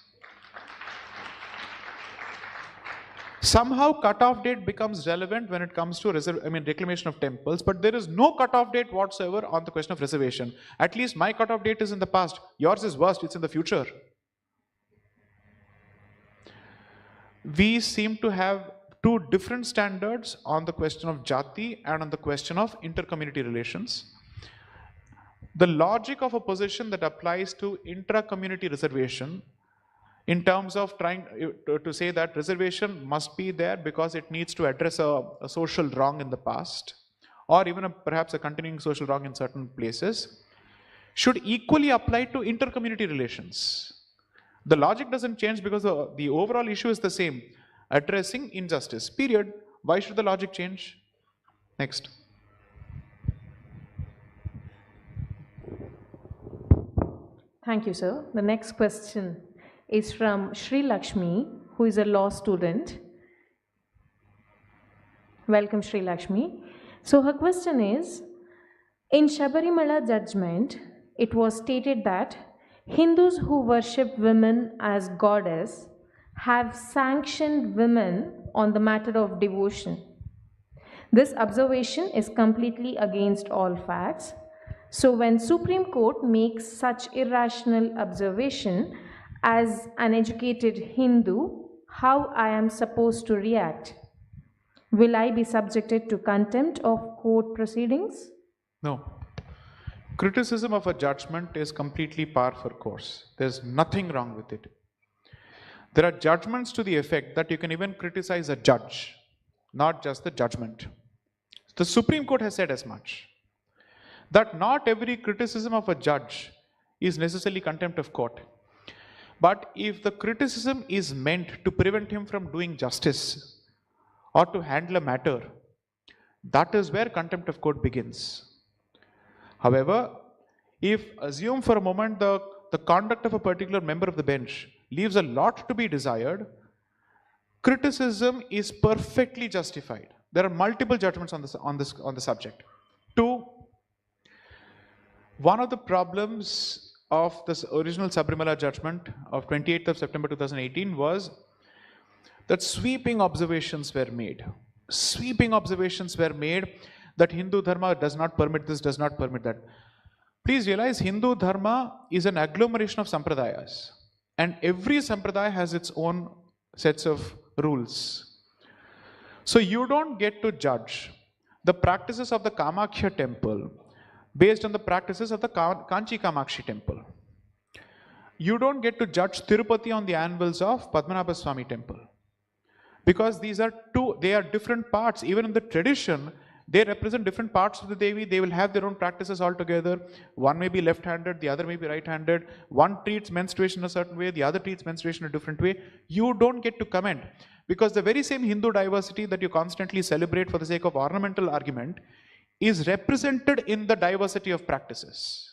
Somehow cutoff date becomes relevant when it comes to reclamation of temples, but there is no cutoff date whatsoever on the question of reservation. At least my cutoff date is in the past. Yours is worst, it's in the future. We seem to have two different standards on the question of jati and on the question of inter-community relations. The logic of a position that applies to intra-community reservation in terms of trying to say that reservation must be there because it needs to address a social wrong in the past, or even perhaps a continuing social wrong in certain places, should equally apply to inter-community relations. The logic doesn't change because the overall issue is the same, addressing injustice, period. Why should the logic change? Next. Thank you, sir. The next question is from Sri Lakshmi, who is a law student. Welcome, Sri Lakshmi. So her question is, in Sabarimala judgment, it was stated that Hindus who worship women as goddess have sanctioned women on the matter of devotion. This observation is completely against all facts. So when Supreme Court makes such irrational observation, as an educated Hindu, how I am supposed to react? Will I be subjected to contempt of court proceedings? No. Criticism of a judgment is completely par for course. There's nothing wrong with it. There are judgments to the effect that you can even criticize a judge, not just the judgment. The Supreme Court has said as much. That not every criticism of a judge is necessarily contempt of court. But if the criticism is meant to prevent him from doing justice or to handle a matter, that is where contempt of court begins. However, if assume for a moment the conduct of a particular member of the bench leaves a lot to be desired, criticism is perfectly justified. There are multiple judgments on the subject. Two, one of the problems of this original Sabarimala judgment of 28th of September 2018 was that sweeping observations were made. Sweeping observations were made that Hindu Dharma does not permit this, does not permit that. Please realize Hindu Dharma is an agglomeration of sampradayas, and every sampradaya has its own sets of rules. So you don't get to judge the practices of the Kamakhya temple based on the practices of the Kanchi Kamakshi temple. You don't get to judge Tirupati on the anvils of Padmanabha Swami temple. Because these are they are different parts. Even in the tradition, they represent different parts of the Devi. They will have their own practices altogether. One may be left-handed, the other may be right-handed. One treats menstruation a certain way, the other treats menstruation a different way. You don't get to comment. Because the very same Hindu diversity that you constantly celebrate for the sake of ornamental argument is represented in the diversity of practices.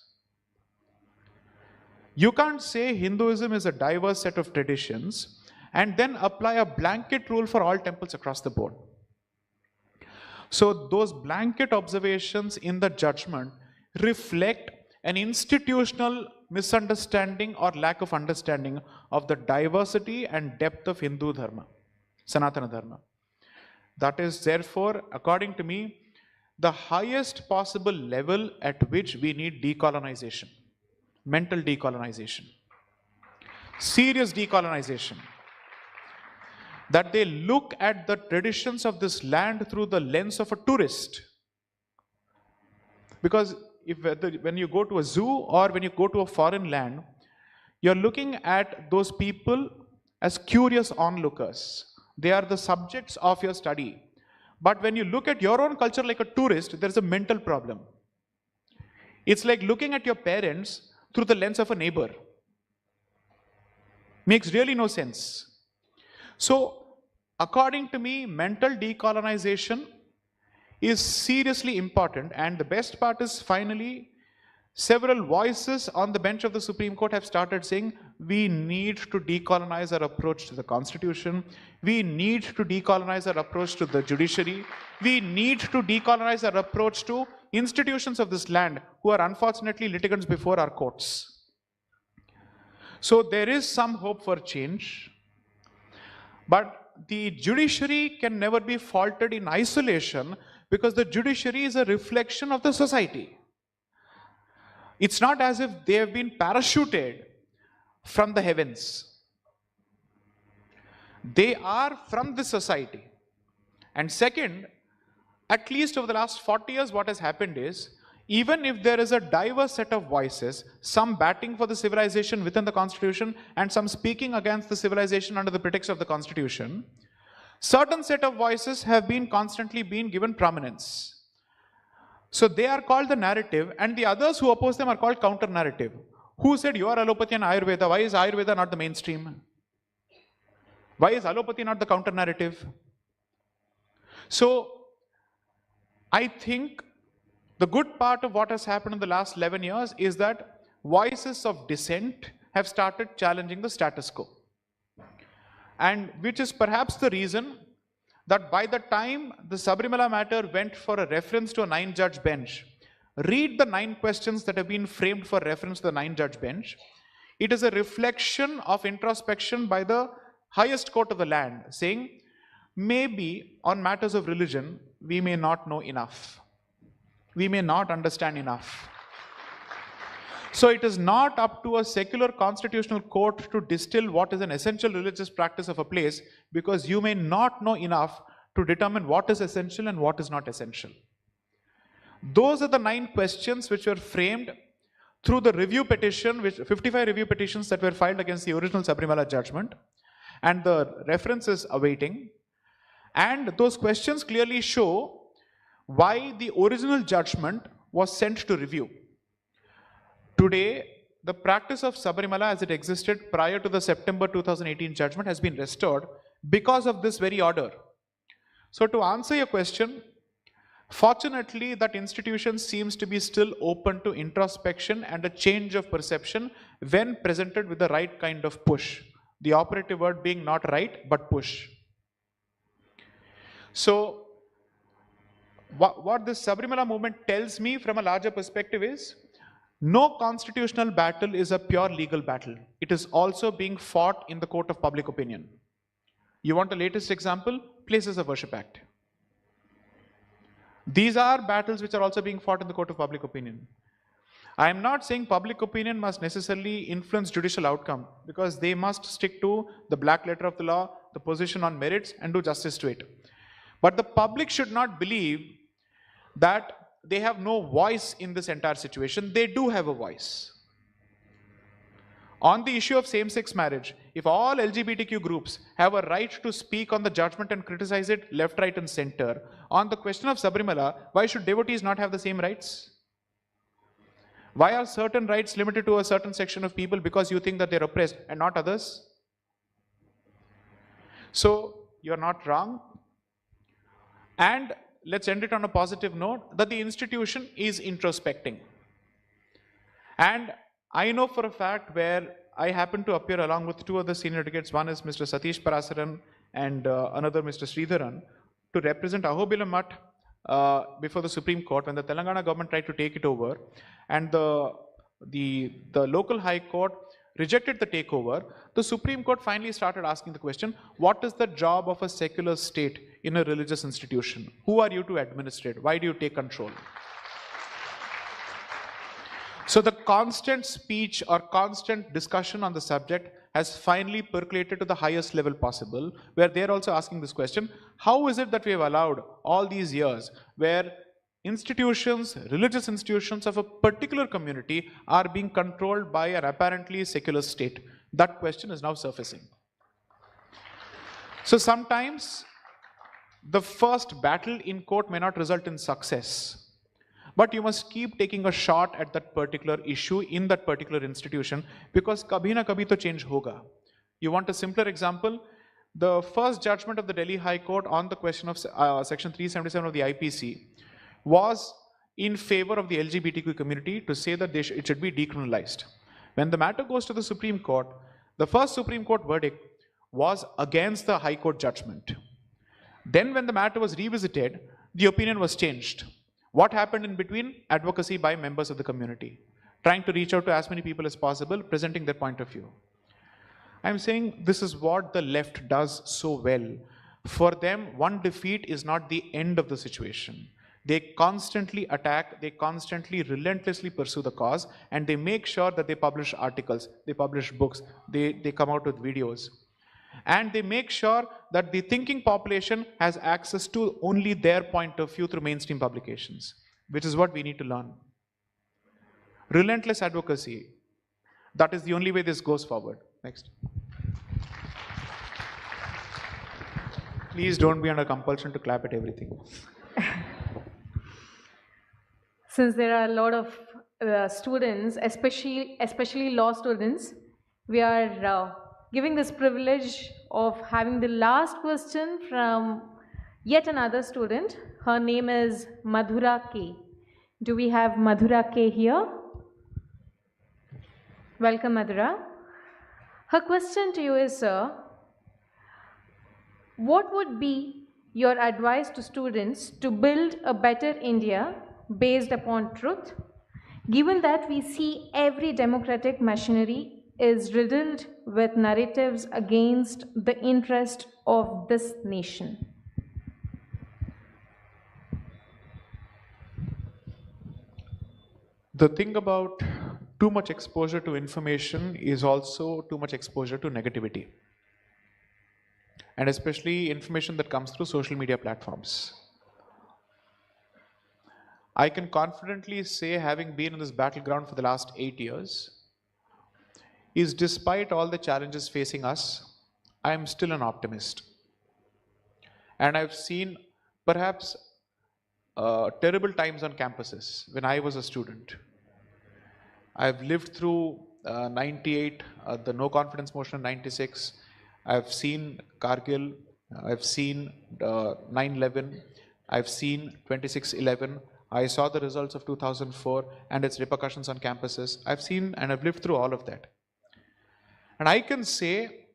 You can't say Hinduism is a diverse set of traditions and then apply a blanket rule for all temples across the board. So those blanket observations in the judgment reflect an institutional misunderstanding or lack of understanding of the diversity and depth of Hindu Dharma, Sanatana Dharma. That is therefore, according to me, the highest possible level at which we need decolonization, mental decolonization, serious decolonization. That they look at the traditions of this land through the lens of a tourist. Because when you go to a zoo or when you go to a foreign land, you're looking at those people as curious onlookers. They are the subjects of your study. But when you look at your own culture like a tourist, there's a mental problem. It's like looking at your parents through the lens of a neighbor. Makes really no sense. So, according to me, mental decolonization is seriously important, and the best part is finally several voices on the bench of the Supreme Court have started saying we need to decolonize our approach to the Constitution, we need to decolonize our approach to the judiciary, we need to decolonize our approach to institutions of this land who are unfortunately litigants before our courts. So there is some hope for change, but the judiciary can never be faulted in isolation because the judiciary is a reflection of the society. It's not as if they have been parachuted from the heavens. They are from the society. And second, at least over the last 40 years, what has happened is, even if there is a diverse set of voices, some batting for the civilization within the constitution and some speaking against the civilization under the pretext of the constitution, certain set of voices have been constantly been given prominence. So they are called the narrative, and the others who oppose them are called counter narrative. Who said you are allopathy and Ayurveda? Why is Ayurveda not the mainstream? Why is allopathy not the counter narrative? So I think the good part of what has happened in the last 11 years is that voices of dissent have started challenging the status quo. And which is perhaps the reason that by the time the Sabarimala matter went for a reference to a 9-judge bench, read the 9 questions that have been framed for reference to the 9-judge bench. It is a reflection of introspection by the highest court of the land, saying, maybe on matters of religion, we may not know enough. We may not understand enough. So it is not up to a secular constitutional court to distill what is an essential religious practice of a place, because you may not know enough to determine what is essential and what is not essential. Those are the 9 questions which were framed through the review petition, 55 review petitions that were filed against the original Sabarimala judgment, and the reference is awaiting. And those questions clearly show why the original judgment was sent to review. Today, the practice of Sabarimala as it existed prior to the September 2018 judgment has been restored because of this very order. So to answer your question, fortunately that institution seems to be still open to introspection and a change of perception when presented with the right kind of push. The operative word being not right, but push. So what this Sabarimala movement tells me from a larger perspective is, no constitutional battle is a pure legal battle. It is also being fought in the court of public opinion. You want the latest example? Places of Worship Act. These are battles which are also being fought in the court of public opinion. I am not saying public opinion must necessarily influence judicial outcome, because they must stick to the black letter of the law, the position on merits, and do justice to it. But the public should not believe that they have no voice in this entire situation. They do have a voice. On the issue of same-sex marriage, if all LGBTQ groups have a right to speak on the judgment and criticize it left, right, and center, on the question of Sabarimala, why should devotees not have the same rights? Why are certain rights limited to a certain section of people because you think that they're oppressed and not others? So, you're not wrong. And let's end it on a positive note, that the institution is introspecting. And I know for a fact, where I happen to appear along with 2 other senior delegates, one is Mr. Satish Parasaran and another Mr. Sridharan, to represent Ahobilam Mutt before the Supreme Court when the Telangana government tried to take it over, and the local high court rejected the takeover. The Supreme Court finally started asking the question, what is the job of a secular state in a religious institution? Who are you to administrate? Why do you take control? So the constant speech or constant discussion on the subject has finally percolated to the highest level possible, where they're also asking this question, how is it that we have allowed all these years where institutions, religious institutions of a particular community are being controlled by an apparently secular state? That question is now surfacing. So sometimes the first battle in court may not result in success, but you must keep taking a shot at that particular issue in that particular institution, because kabhi na kabhi to change hoga. You want a simpler example? The first judgment of the Delhi High Court on the question of section 377 of the IPC was in favor of the LGBTQ community, to say that it should be decriminalized. When the matter goes to the Supreme Court, the first Supreme Court verdict was against the High Court judgment. Then when the matter was revisited, the opinion was changed. What happened in between? Advocacy by members of the community, trying to reach out to as many people as possible, presenting their point of view. I'm saying this is what the left does so well. For them, one defeat is not the end of the situation. They constantly attack, they constantly relentlessly pursue the cause, and they make sure that they publish articles, they publish books, they come out with videos. And they make sure that the thinking population has access to only their point of view through mainstream publications, which is what we need to learn. Relentless advocacy. That is the only way this goes forward. Next. Please don't be under compulsion to clap at everything. Since there are a lot of students, especially law students, we are giving this privilege of having the last question from yet another student. Her name is Madhura K. Do we have Madhura K here? Welcome, Madhura. Her question to you is, sir, what would be your advice to students to build a better India based upon truth, given that we see every democratic machinery is riddled with narratives against the interest of this nation? The thing about too much exposure to information is also too much exposure to negativity. And especially information that comes through social media platforms. I can confidently say, having been in this battleground for the last 8 years, is despite all the challenges facing us, I am still an optimist. And I've seen perhaps terrible times on campuses when I was a student. I've lived through 98, the no confidence motion in 96. I've seen Kargil, I've seen 9/11, I've seen 26/11. I saw the results of 2004 and its repercussions on campuses. I've seen and I've lived through all of that. And I can say,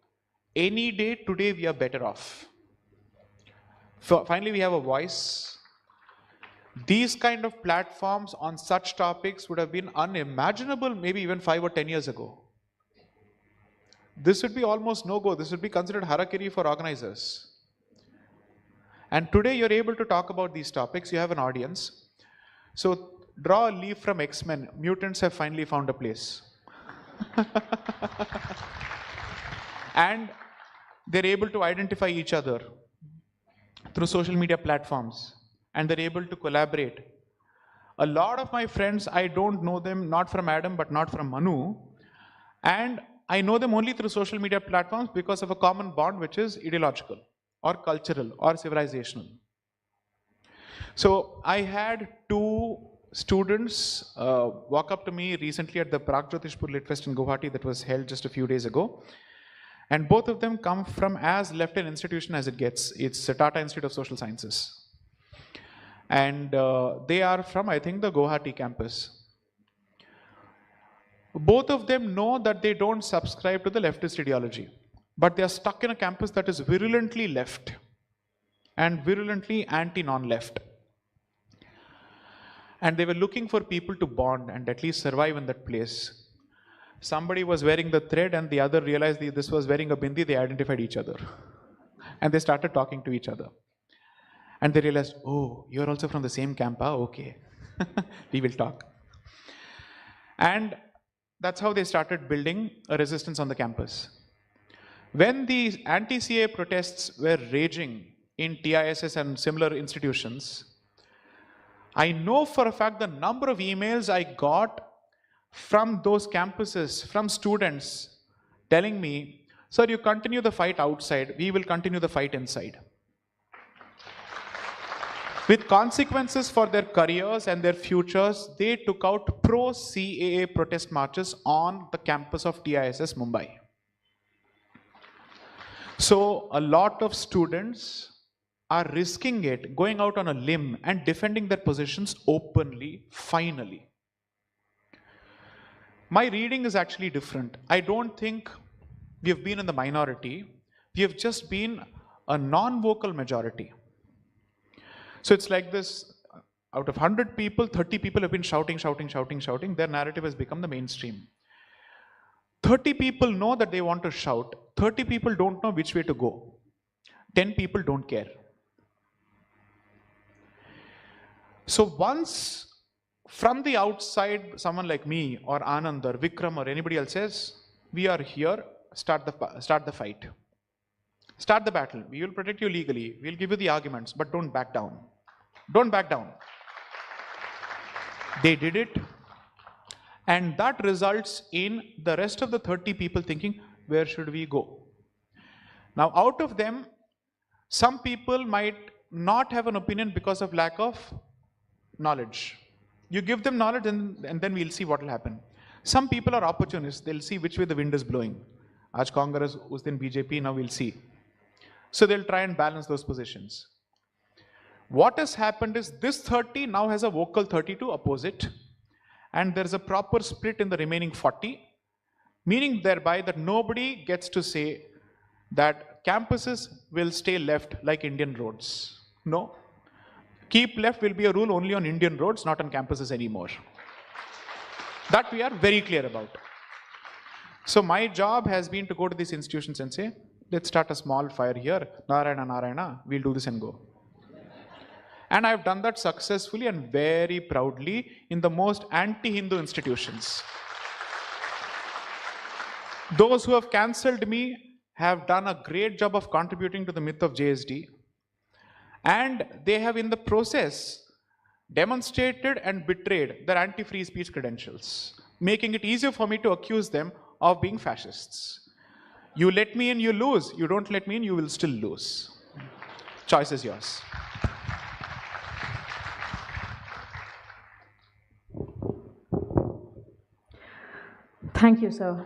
any day today we are better off. Finally, we have a voice. These kind of platforms on such topics would have been unimaginable maybe even 5 or 10 years ago. This would be almost no-go. This would be considered harakiri for organizers. And today you're able to talk about these topics. You have an audience. So draw a leaf from X-Men. Mutants have finally found a place. And they're able to identify each other through social media platforms. And they're able to collaborate. A lot of my friends, I don't know them, not from Adam, but not from Manu. And I know them only through social media platforms because of a common bond, which is ideological or cultural or civilizational. So I had 2 students walk up to me recently at the Pragjyotishpur Lit Fest in Guwahati that was held just a few days ago. And both of them come from as left an institution as it gets. It's the Tata Institute of Social Sciences. And they are from, I think, the Guwahati campus. Both of them know that they don't subscribe to the leftist ideology, but they are stuck in a campus that is virulently left and virulently anti-non-left. And they were looking for people to bond and at least survive in that place. Somebody was wearing the thread and the other realized this was wearing a bindi. They identified each other. And they started talking to each other. And they realized, oh, you're also from the same camp, okay. We will talk. And that's how they started building a resistance on the campus. When the anti-CA protests were raging in TISS and similar institutions, I know for a fact the number of emails I got from those campuses, from students, telling me, sir, you continue the fight outside, we will continue the fight inside. With consequences for their careers and their futures, they took out pro-CAA protest marches on the campus of TISS Mumbai. So a lot of students are risking it, going out on a limb and defending their positions openly, finally. My reading is actually different. I don't think we have been in the minority. We have just been a non-vocal majority. So it's like this, out of 100 people, 30 people have been shouting. Their narrative has become the mainstream. 30 people know that they want to shout. 30 people don't know which way to go. 10 people don't care. So once from the outside, someone like me or Anand or Vikram or anybody else says, we are here, start the fight. Start the battle. We will protect you legally. We'll give you the arguments, but don't back down. Don't back down. They did it. And that results in the rest of the 30 people thinking, where should we go? Now, out of them, some people might not have an opinion because of lack of knowledge. You give them knowledge and then we'll see what will happen. Some people are opportunists. They'll see which way the wind is blowing. Aaj Congress, us din BJP, now we'll see. So they'll try and balance those positions. What has happened is this 30 now has a vocal 30 to oppose it. And there's a proper split in the remaining 40, meaning thereby that nobody gets to say that campuses will stay left like Indian roads. No. Keep left will be a rule only on Indian roads, not on campuses anymore. That we are very clear about. So my job has been to go to these institutions and say, let's start a small fire here. Narayana, Narayana, we'll do this and go. And I've done that successfully and very proudly in the most anti-Hindu institutions. Those who have cancelled me have done a great job of contributing to the myth of JSD. And they have in the process demonstrated and betrayed their anti-free speech credentials, making it easier for me to accuse them of being fascists. You let me in, you lose. You don't let me in, you will still lose. Choice is yours. Thank you, sir.